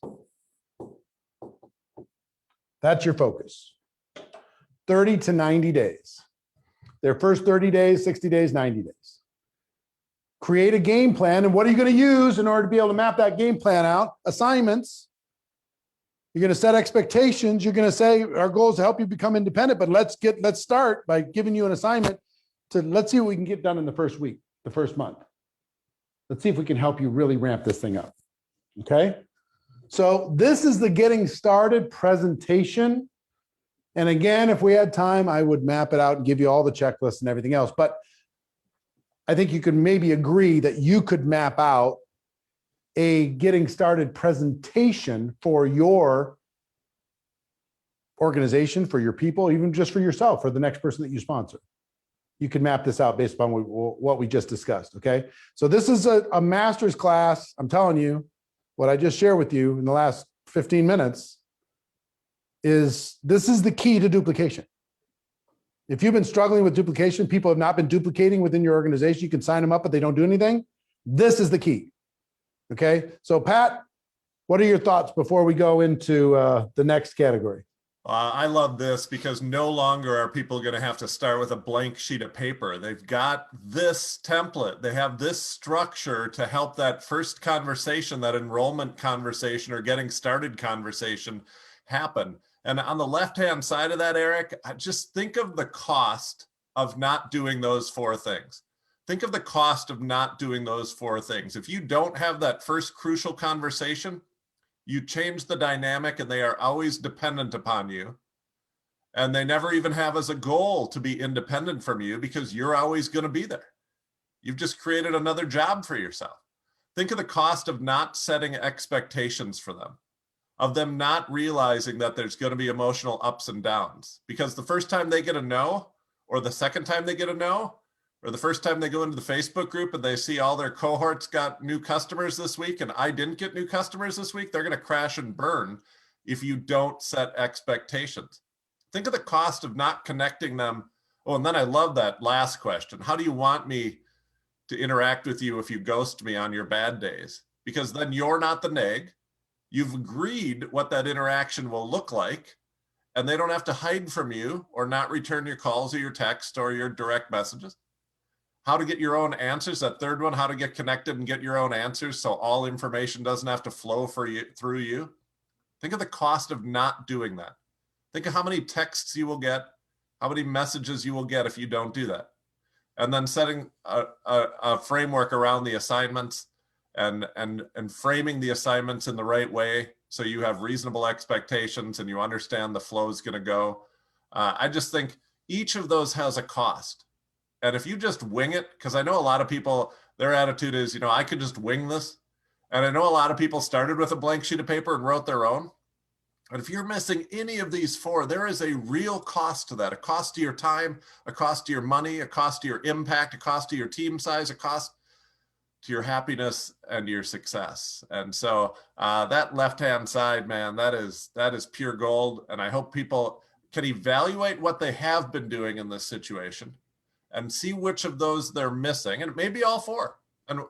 That's your focus. 30 to 90 days. Their first 30 days, 60 days, 90 days. Create a game plan. And what are you going to use in order to be able to map that game plan out? Assignments. You're going to set expectations. You're going to say, our goal is to help you become independent, but let's start by giving you an assignment to, let's see what we can get done in the first week, the first month. Let's see if we can help you really ramp this thing up. Okay. So this is the getting started presentation. And again, if we had time, I would map it out and give you all the checklists and everything else. But I think you could maybe agree that you could map out a getting started presentation for your organization, for your people, even just for yourself, for the next person that you sponsor. You can map this out based upon what we just discussed. Okay. So this is a master's class. I'm telling you, what I just shared with you in the last 15 minutes is this is the key to duplication. If you've been struggling with duplication, people have not been duplicating within your organization, you can sign them up, but they don't do anything. This is the key. Okay. So Pat, what are your thoughts before we go into the next category? I love this because no longer are people going to have to start with a blank sheet of paper. They've got this template. They have this structure to help that first conversation, that enrollment conversation or getting started conversation happen. And on the left-hand side of that, Eric, just think of the cost of not doing those 4 things. Think of the cost of not doing those 4 things. If you don't have that first crucial conversation, you change the dynamic and they are always dependent upon you. And they never even have as a goal to be independent from you because you're always going to be there. You've just created another job for yourself. Think of the cost of not setting expectations for them, of them not realizing that there's going to be emotional ups and downs. Because the first time they get a no, or the second time they get a no, or the first time they go into the Facebook group and they see all their cohorts got new customers this week and I didn't get new customers this week, they're going to crash and burn if you don't set expectations. Think of the cost of not connecting them. Oh, and then I love that last question. How do you want me to interact with you if you ghost me on your bad days? Because then you're not the neg. You've agreed what that interaction will look like, and they don't have to hide from you or not return your calls or your texts or your direct messages. How to get your own answers. That third one, how to get connected and get your own answers so all information doesn't have to flow for you through you. Think of the cost of not doing that. Think of how many texts you will get, how many messages you will get if you don't do that. And then setting a framework around the assignments and framing the assignments in the right way so you have reasonable expectations and you understand the flow is going to go. I just think each of those has a cost. And if you just wing it, because I know a lot of people, their attitude is, I could just wing this. And I know a lot of people started with a blank sheet of paper and wrote their own. And if you're missing any of these 4, there is a real cost to that, a cost to your time, a cost to your money, a cost to your impact, a cost to your team size, a cost to your happiness and your success. And so that left-hand side, man, that is pure gold. And I hope people can evaluate what they have been doing in this situation and see which of those they're missing. And it may be all 4.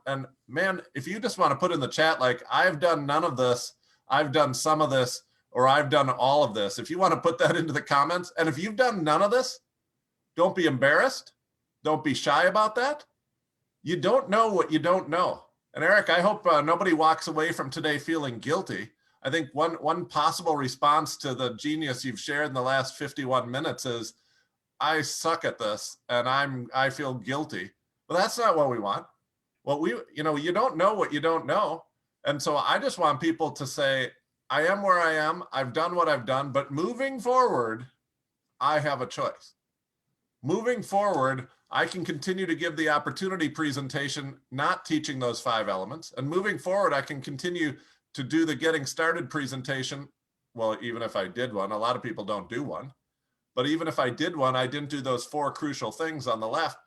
And man, if you just want to put in the chat, like, I've done none of this, I've done some of this, or I've done all of this. If you want to put that into the comments, and if you've done none of this, don't be embarrassed. Don't be shy about that. You don't know what you don't know. And Eric, I hope nobody walks away from today feeling guilty. I think one possible response to the genius you've shared in the last 51 minutes is, I suck at this and I feel guilty. But that's not what we want. Well, you don't know what you don't know. And so I just want people to say, I am where I am. I've done what I've done, but moving forward, I have a choice. Moving forward, I can continue to give the opportunity presentation, not teaching those 5 elements. And moving forward, I can continue to do the getting started presentation. Well, even if I did one, a lot of people don't do one. But even if I did one, I didn't do those 4 crucial things on the left.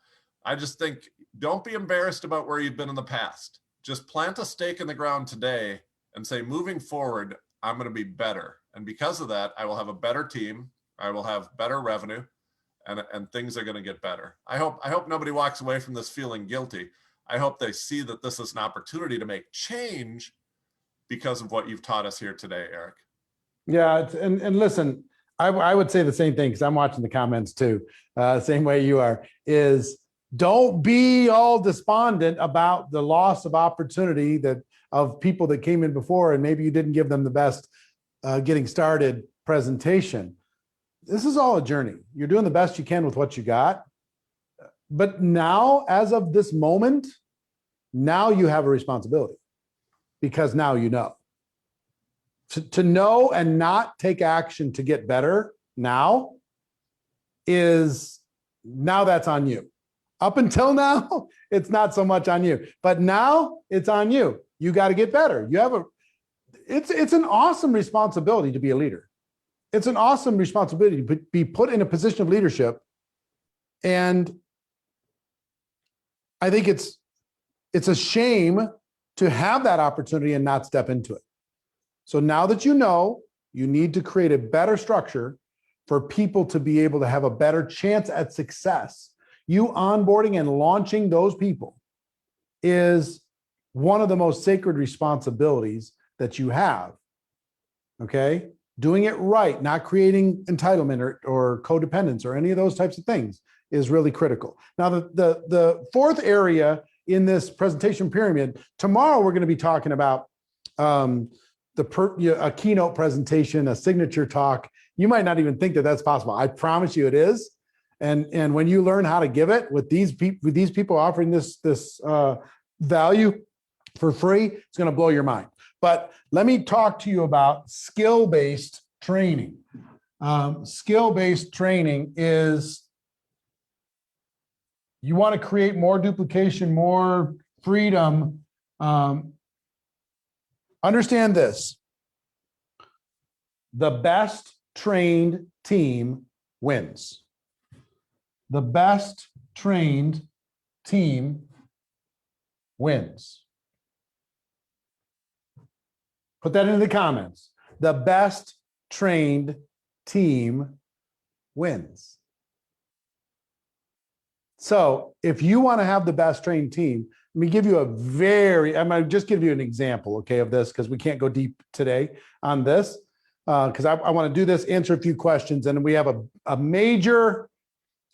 I just think, don't be embarrassed about where you've been in the past. Just plant a stake in the ground today and say, moving forward, I'm going to be better. And because of that, I will have a better team. I will have better revenue, and things are going to get better. I hope nobody walks away from this feeling guilty. I hope they see that this is an opportunity to make change because of what you've taught us here today, Eric. Yeah, and listen, I would say the same thing because I'm watching the comments too, same way you are, is don't be all despondent about the loss of opportunity that of people that came in before and maybe you didn't give them the best getting started presentation. This is all a journey. You're doing the best you can with what you got. But now, as of this moment, now you have a responsibility because now you know. To know and not take action to get better now that's on you. Up until now, it's not so much on you, but now it's on you. You got to get better. It's an awesome responsibility to be a leader. It's an awesome responsibility to be put in a position of leadership. And I think it's a shame to have that opportunity and not step into it. So now that you know, you need to create a better structure for people to be able to have a better chance at success. You onboarding and launching those people is one of the most sacred responsibilities that you have. Okay? Doing it right, not creating entitlement or codependence or any of those types of things is really critical. Now, the fourth area in this presentation pyramid, tomorrow we're going to be talking about a keynote presentation, a signature talk. You might not even think that that's possible. I promise you it is. And when you learn how to give it with these people offering this value for free, it's going to blow your mind. But let me talk to you about skill-based training. Skill-based training is you want to create more duplication, more freedom. Understand this. The best trained team wins. The best trained team wins. Put that into the comments. The best trained team wins. So if you want to have the best trained team, let me give you I'm going to just give you an example, okay, of this, because we can't go deep today on this, because I want to do this, answer a few questions, and we have a major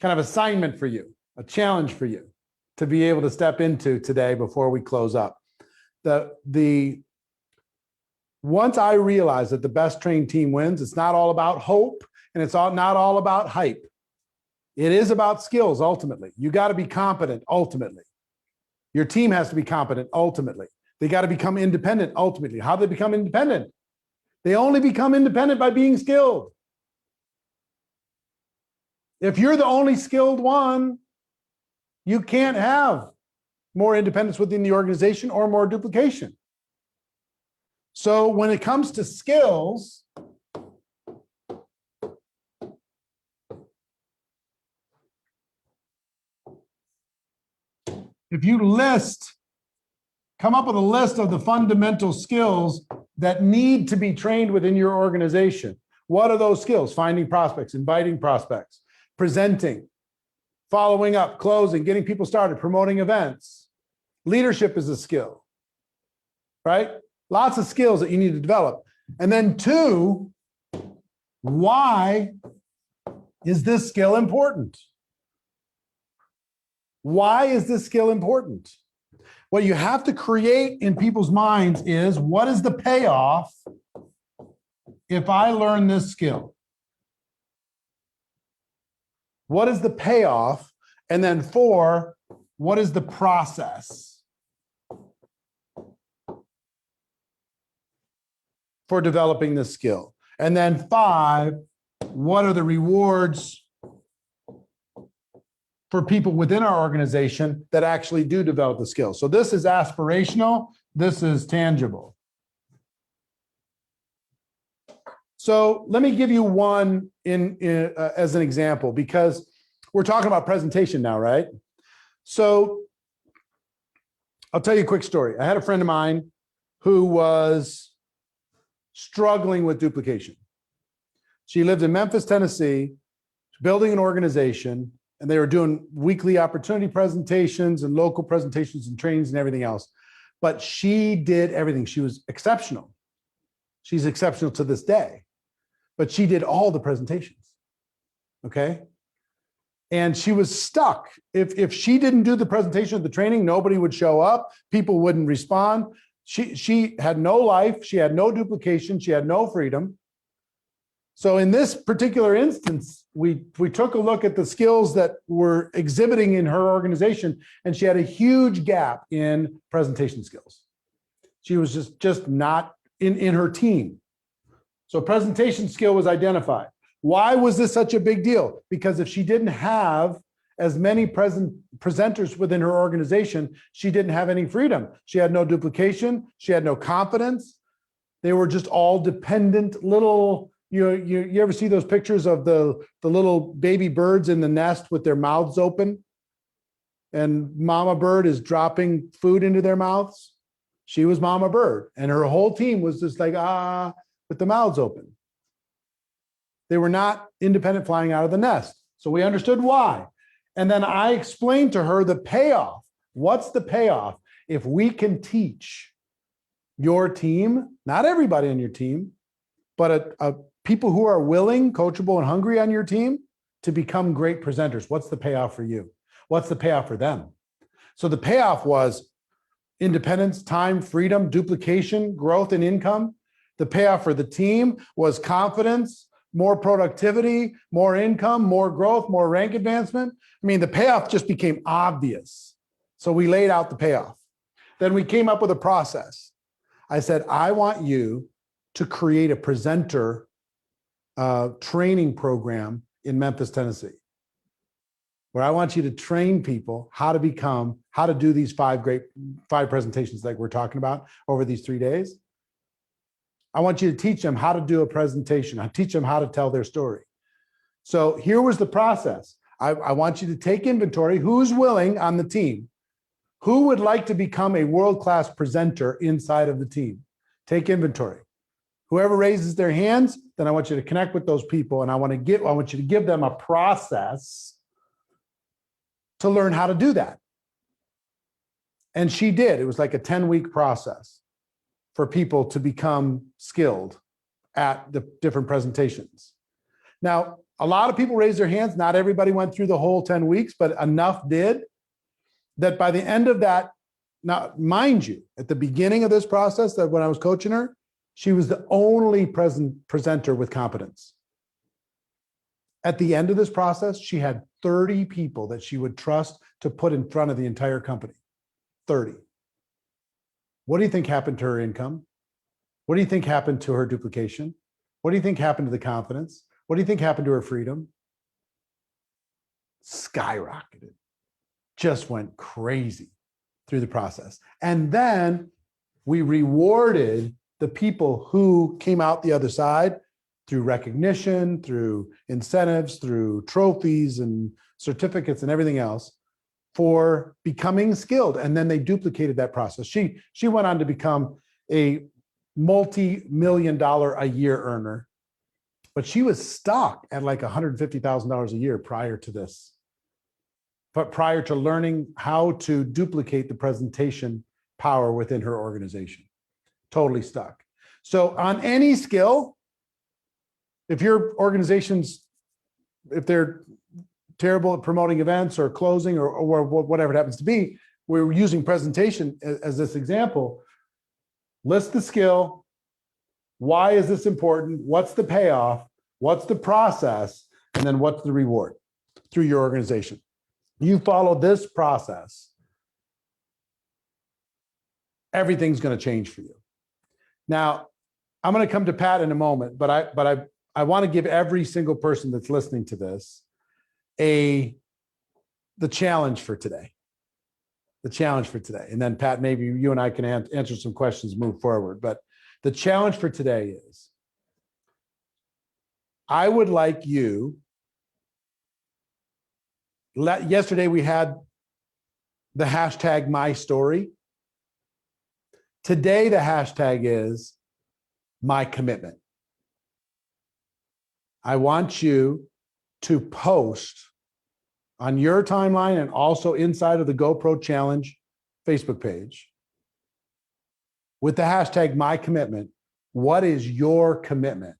kind of assignment for you, a challenge for you to be able to step into today before we close up. Once I realized that the best trained team wins, it's not all about hope and it's not all about hype. It is about skills ultimately. You got to be competent ultimately. Your team has to be competent ultimately. They got to become independent ultimately. How do they become independent? They only become independent by being skilled. If you're the only skilled one, you can't have more independence within the organization or more duplication. So when it comes to skills, if you come up with a list of the fundamental skills that need to be trained within your organization. What are those skills? Finding prospects, inviting prospects, presenting, following up, closing, getting people started, promoting events. Leadership is a skill, right? Lots of skills that you need to develop. And then 2, why is this skill important? Why is this skill important? What you have to create in people's minds is, what is the payoff if I learn this skill? What is the payoff? And then 4, what is the process for developing this skill? And then 5, what are the rewards for people within our organization that actually do develop the skills? So this is aspirational, this is tangible. So let me give you one as an example, because we're talking about presentation now, right? So I'll tell you a quick story. I had a friend of mine who was struggling with duplication. She lived in Memphis, Tennessee, building an organization, and they were doing weekly opportunity presentations and local presentations and trainings and everything else. But she did everything. She was exceptional. She's exceptional to this day, but she did all the presentations. Okay. And she was stuck. If she didn't do the presentation of the training, nobody would show up. People wouldn't respond. She had no life. She had no duplication. She had no freedom. So in this particular instance, we took a look at the skills that were exhibiting in her organization, and she had a huge gap in presentation skills. She was just not in her team. So presentation skill was identified. Why was this such a big deal? Because if she didn't have as many presenters within her organization, she didn't have any freedom. She had no duplication. She had no confidence. They were just all dependent little, you ever see those pictures of the little baby birds in the nest with their mouths open? And mama bird is dropping food into their mouths. She was mama bird, and her whole team was just like, with the mouths open. They were not independent flying out of the nest. So we understood why. And then I explained to her the payoff. What's the payoff if we can teach your team, not everybody on your team, but people who are willing, coachable, and hungry on your team to become great presenters? What's the payoff for you? What's the payoff for them? So the payoff was independence, time, freedom, duplication, growth, and income. The payoff for the team was confidence, more productivity, more income, more growth, more rank advancement. I mean, the payoff just became obvious. So we laid out the payoff. Then we came up with a process. I said, I want you to create a presenter training program in Memphis, Tennessee, where I want you to train people how to do these five presentations like we're talking about over these 3 days. I want you to teach them how to do a presentation. I teach them how to tell their story. So here was the process. I want you to take inventory. Who's willing on the team? Who would like to become a world-class presenter inside of the team? Take inventory. Whoever raises their hands, then I want you to connect with those people, and I want you to give them a process to learn how to do that. And she did. It was like a 10-week process for people to become skilled at the different presentations. Now, a lot of people raised their hands. Not everybody went through the whole 10 weeks, but enough did that by the end of that, now, mind you, at the beginning of this process, that when I was coaching her, she was the only presenter with competence. At the end of this process, she had 30 people that she would trust to put in front of the entire company. 30. What do you think happened to her income? What do you think happened to her duplication? What do you think happened to the confidence? What do you think happened to her freedom? Skyrocketed. Just went crazy through the process. And then we rewarded the people who came out the other side through recognition, through incentives, through trophies and certificates and everything else for becoming skilled. And then they duplicated that process. She went on to become a multi-million-dollar a year earner, but she was stuck at like $150,000 a year prior to this. But prior to learning how to duplicate the presentation power within her organization. Totally stuck. So on any skill, if your organization's, if they're terrible at promoting events or closing or whatever it happens to be, we're using presentation as this example. List the skill. Why is this important? What's the payoff? What's the process? And then what's the reward through your organization? You follow this process, everything's going to change for you. Now, I'm going to come to Pat in a moment, but I want to give every single person that's listening to this the challenge for today. The challenge for today. And then Pat, maybe you and I can answer some questions, move forward. But the challenge for today is, I would like you, yesterday we had the hashtag #MyStory. Today the hashtag is my commitment. I want you to post on your timeline and also inside of the GoPro Challenge Facebook page with the hashtag #MyCommitment. What is your commitment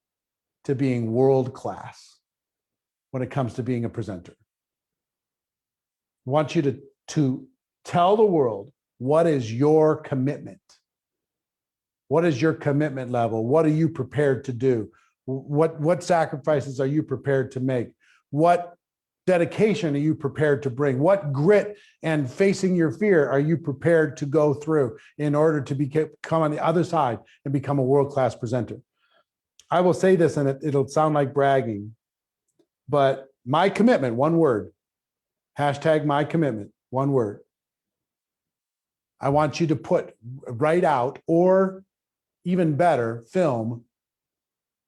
to being world class when it comes to being a presenter? I want you to tell the world, what is your commitment? What is your commitment level? What are you prepared to do? What sacrifices are you prepared to make? What dedication are you prepared to bring? What grit and facing your fear are you prepared to go through in order to come on the other side and become a world-class presenter? I will say this, and it'll sound like bragging, but my commitment, one word, hashtag my commitment, one word. I want you to write out, or even better, film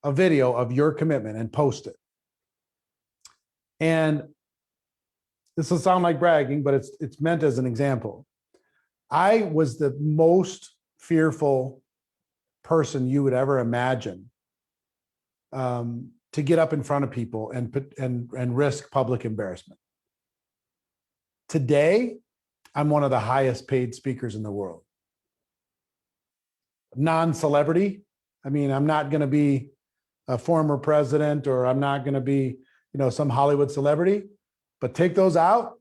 a video of your commitment and post it. And this will sound like bragging, but it's meant as an example. I was the most fearful person you would ever imagine to get up in front of people and risk public embarrassment. Today, I'm one of the highest paid speakers in the world. Non-celebrity. I mean, I'm not going to be a former president, or I'm not going to be, some Hollywood celebrity, but take those out,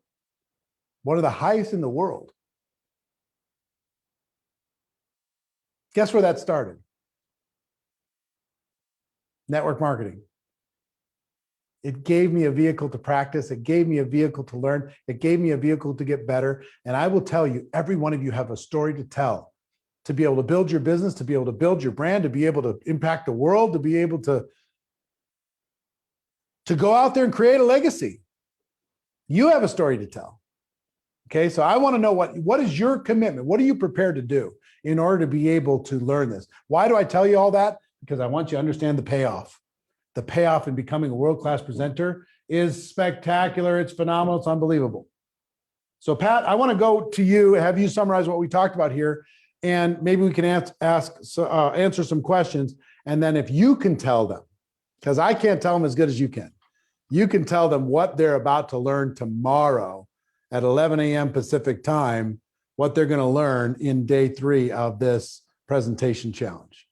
one of the highest in the world. Guess where that started? Network marketing. It gave me a vehicle to practice. It gave me a vehicle to learn. It gave me a vehicle to get better. And I will tell you, every one of you have a story to tell, to be able to build your business, to be able to build your brand, to be able to impact the world, to be able to go out there and create a legacy. You have a story to tell. Okay, so I want to know what is your commitment? What are you prepared to do in order to be able to learn this? Why do I tell you all that? Because I want you to understand the payoff. The payoff in becoming a world-class presenter is spectacular. It's phenomenal. It's unbelievable. So Pat, I want to go to you, have you summarize what we talked about here, and maybe we can answer some questions. And then if you can tell them, because I can't tell them as good as you can tell them what they're about to learn tomorrow at 11 a.m. Pacific time, what they're going to learn in day 3 of this presentation challenge.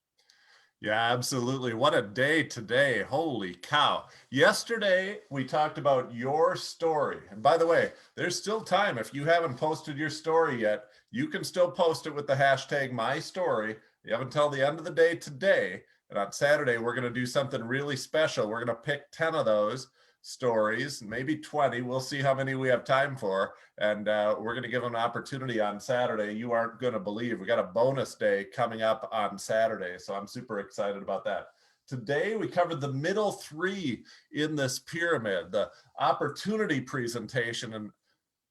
Yeah, absolutely. What a day today. Holy cow. Yesterday, we talked about your story. And by the way, there's still time. If you haven't posted your story yet, you can still post it with the hashtag #MyStory. You have until the end of the day today. And on Saturday, we're going to do something really special. We're going to pick 10 of those stories, maybe 20. We'll see how many we have time for. And we're going to give them an opportunity on Saturday. You aren't going to believe we got a bonus day coming up on Saturday. So I'm super excited about that. Today, we covered the middle 3 in this pyramid, the opportunity presentation. And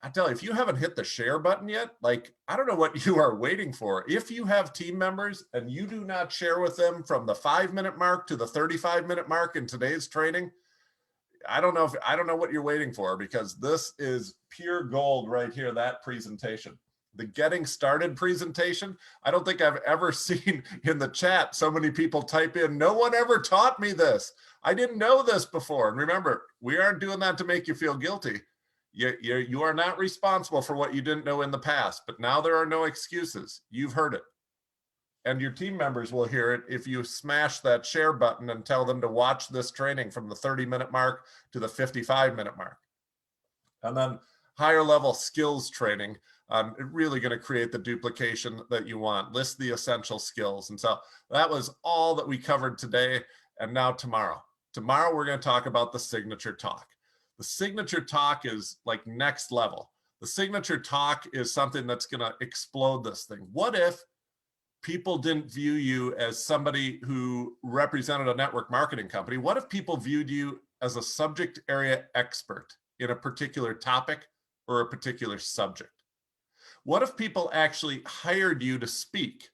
I tell you, if you haven't hit the share button yet, I don't know what you are waiting for. If you have team members and you do not share with them from the 5-minute mark to the 35-minute mark in today's training, I don't know what you're waiting for, because this is pure gold right here, that presentation. The getting started presentation, I don't think I've ever seen in the chat so many people type in, no one ever taught me this. I didn't know this before. And remember, we aren't doing that to make you feel guilty. You are not responsible for what you didn't know in the past, but now there are no excuses. You've heard it. And your team members will hear it if you smash that share button and tell them to watch this training from the 30-minute mark to the 55-minute mark. And then higher level skills training, really going to create the duplication that you want. List the essential skills. And so that was all that we covered today. And now tomorrow we're going to talk about the signature talk. The signature talk is like next level. The signature talk is something that's going to explode this thing. What if people didn't view you as somebody who represented a network marketing company? What if people viewed you as a subject area expert in a particular topic or a particular subject? What if people actually hired you to speak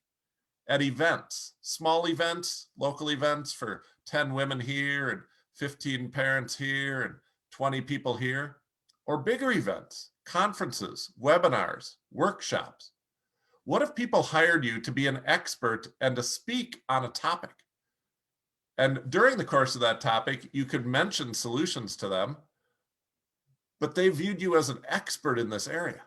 at events, small events, local events for 10 women here and 15 parents here and 20 people here, or bigger events, conferences, webinars, workshops? What if people hired you to be an expert and to speak on a topic? And during the course of that topic, you could mention solutions to them, but they viewed you as an expert in this area.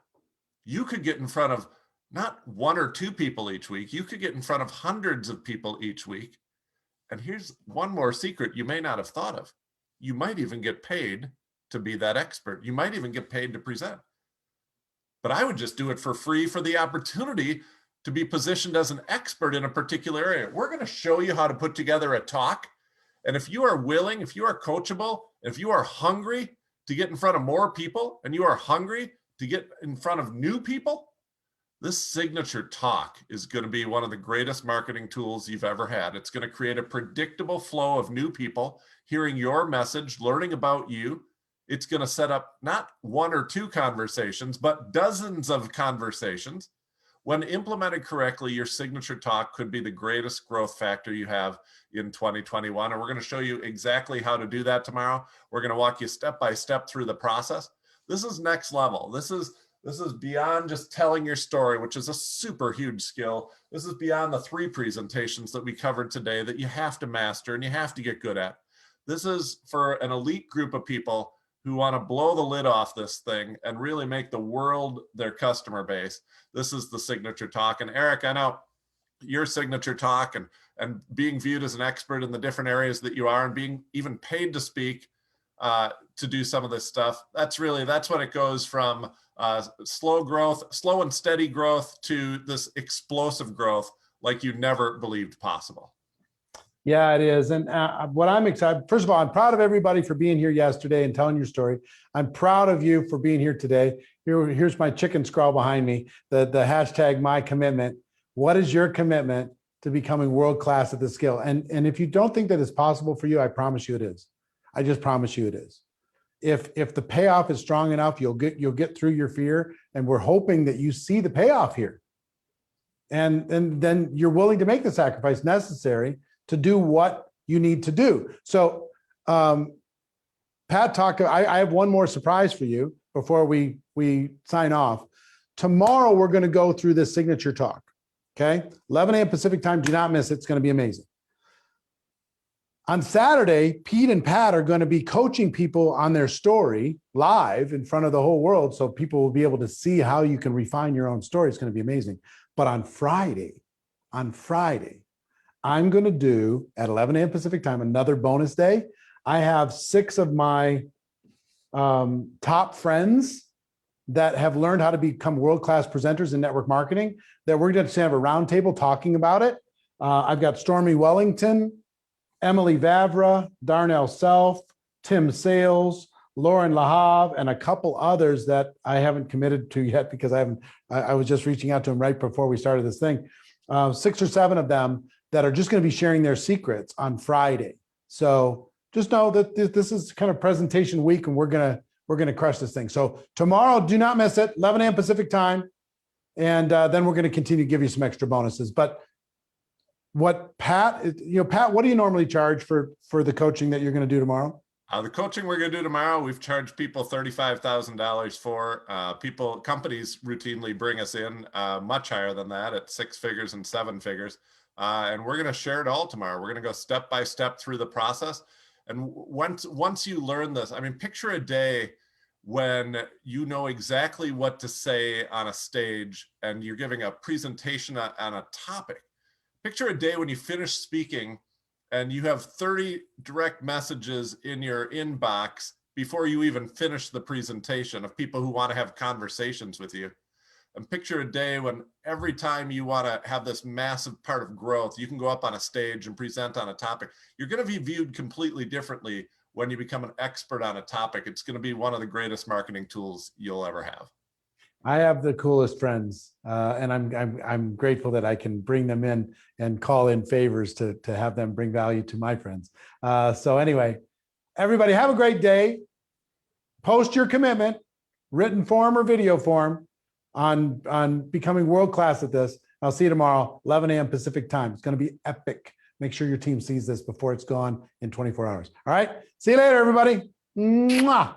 You could get in front of not one or two people each week. You could get in front of hundreds of people each week. And here's one more secret you may not have thought of. You might even get paid to be that expert. You might even get paid to present. But I would just do it for free for the opportunity to be positioned as an expert in a particular area. We're going to show you how to put together a talk. And if you are willing, if you are coachable, if you are hungry to get in front of more people, and you are hungry to get in front of new people, this signature talk is going to be one of the greatest marketing tools you've ever had. It's going to create a predictable flow of new people hearing your message, learning about you. It's going to set up not one or two conversations, but dozens of conversations. When implemented correctly, your signature talk could be the greatest growth factor you have in 2021. And we're going to show you exactly how to do that tomorrow. We're going to walk you step by step through the process. This is next level. This is beyond just telling your story, which is a super huge skill. This is beyond the 3 presentations that we covered today that you have to master and you have to get good at. This is for an elite group of people who want to blow the lid off this thing and really make the world their customer base. This is the signature talk. And Eric, I know your signature talk and being viewed as an expert in the different areas that you are and being even paid to speak to do some of this stuff. That's when it goes from slow and steady growth to this explosive growth like you never believed possible. Yeah, it is. And what I'm excited, first of all, I'm proud of everybody for being here yesterday and telling your story. I'm proud of you for being here today. Here's my chicken scrawl behind me, the hashtag my commitment. What is your commitment to becoming world-class at this skill? And if you don't think that it's possible for you, I promise you it is. I just promise you it is. If the payoff is strong enough, you'll get through your fear, and we're hoping that you see the payoff here. And then you're willing to make the sacrifice necessary to do what you need to do. So Pat talked, I have one more surprise for you before we sign off. Tomorrow, we're going to go through this signature talk, okay? 11 a.m. Pacific time, do not miss it. It's going to be amazing. On Saturday, Pete and Pat are going to be coaching people on their story live in front of the whole world, so people will be able to see how you can refine your own story. It's going to be amazing. But on Friday, I'm going to do, at 11 a.m. Pacific time, another bonus day. I have 6 of my top friends that have learned how to become world-class presenters in network marketing that we're going to have a roundtable talking about it. I've got Stormy Wellington, Emily Vavra, Darnell Self, Tim Sales, Lauren Lahav, and a couple others that I haven't committed to yet because I was just reaching out to them right before we started this thing. 6 or 7 of them that are just going to be sharing their secrets on Friday. So just know that this is kind of presentation week, and we're gonna crush this thing. So tomorrow, do not miss it, 11 a.m. Pacific time, and then we're going to continue to give you some extra bonuses. But what Pat, Pat, what do you normally charge for the coaching that you're going to do tomorrow? The coaching we're going to do tomorrow, we've charged people $35,000 for. Companies routinely bring us in much higher than that at 6 figures and 7 figures. And we're going to share it all tomorrow. We're going to go step by step through the process. And once you learn this, I mean, picture a day when you know exactly what to say on a stage and you're giving a presentation on a topic. Picture a day when you finish speaking and you have 30 direct messages in your inbox before you even finish the presentation of people who want to have conversations with you. And picture a day when every time you want to have this massive part of growth, you can go up on a stage and present on a topic. You're going to be viewed completely differently when you become an expert on a topic. It's going to be one of the greatest marketing tools you'll ever have. I have the coolest friends, and I'm grateful that I can bring them in and call in favors to have them bring value to my friends. So anyway, everybody have a great day. Post your commitment, written form or video form, on becoming world-class at this. I'll see you tomorrow, 11 a.m. Pacific time. It's going to be epic. Make sure your team sees this before it's gone in 24 hours. All right. See you later, everybody. Mwah.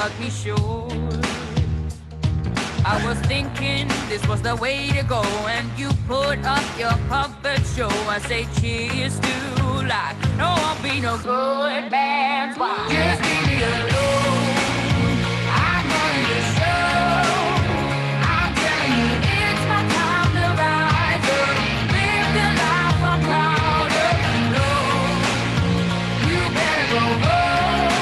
about me, sure. I was thinking this was the way to go, and you put up your puppet show. I say cheers to life. No, I'll be no good man's wife. Just leave me alone. I'm running the show. I'm telling you, it's my time to rise up. Live the life I'm proud of. No, you better go home.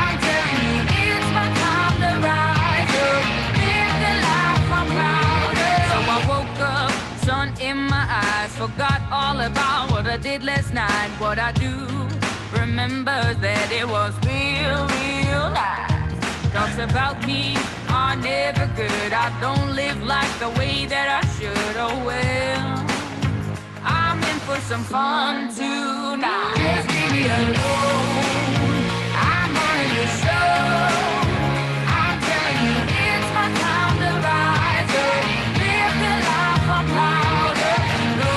I'm telling you, it's my time to rise up. Live the life I'm proud of. So I woke up, sun in my eyes, forgot all about what I did last night. What I do, remember that it was real, real life. Talks about me are never good. I don't live like the way that I should. Oh well, I'm in for some fun tonight. Just leave me alone. I'm running the show. I'm telling you, it's my time to rise up. Live the life I'm proud of. No,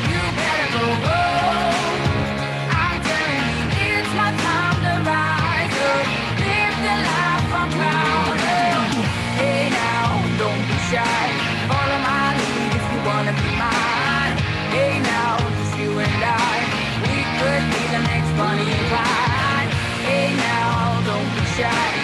you better go home. I'm telling you, it's my time to rise up. Live the life I'm proud of. Hey now, don't be shy. Follow my lead if you wanna be mine. Hey now, just you and I. We could be the next Bonnie and Clyde. Hey now, don't be shy.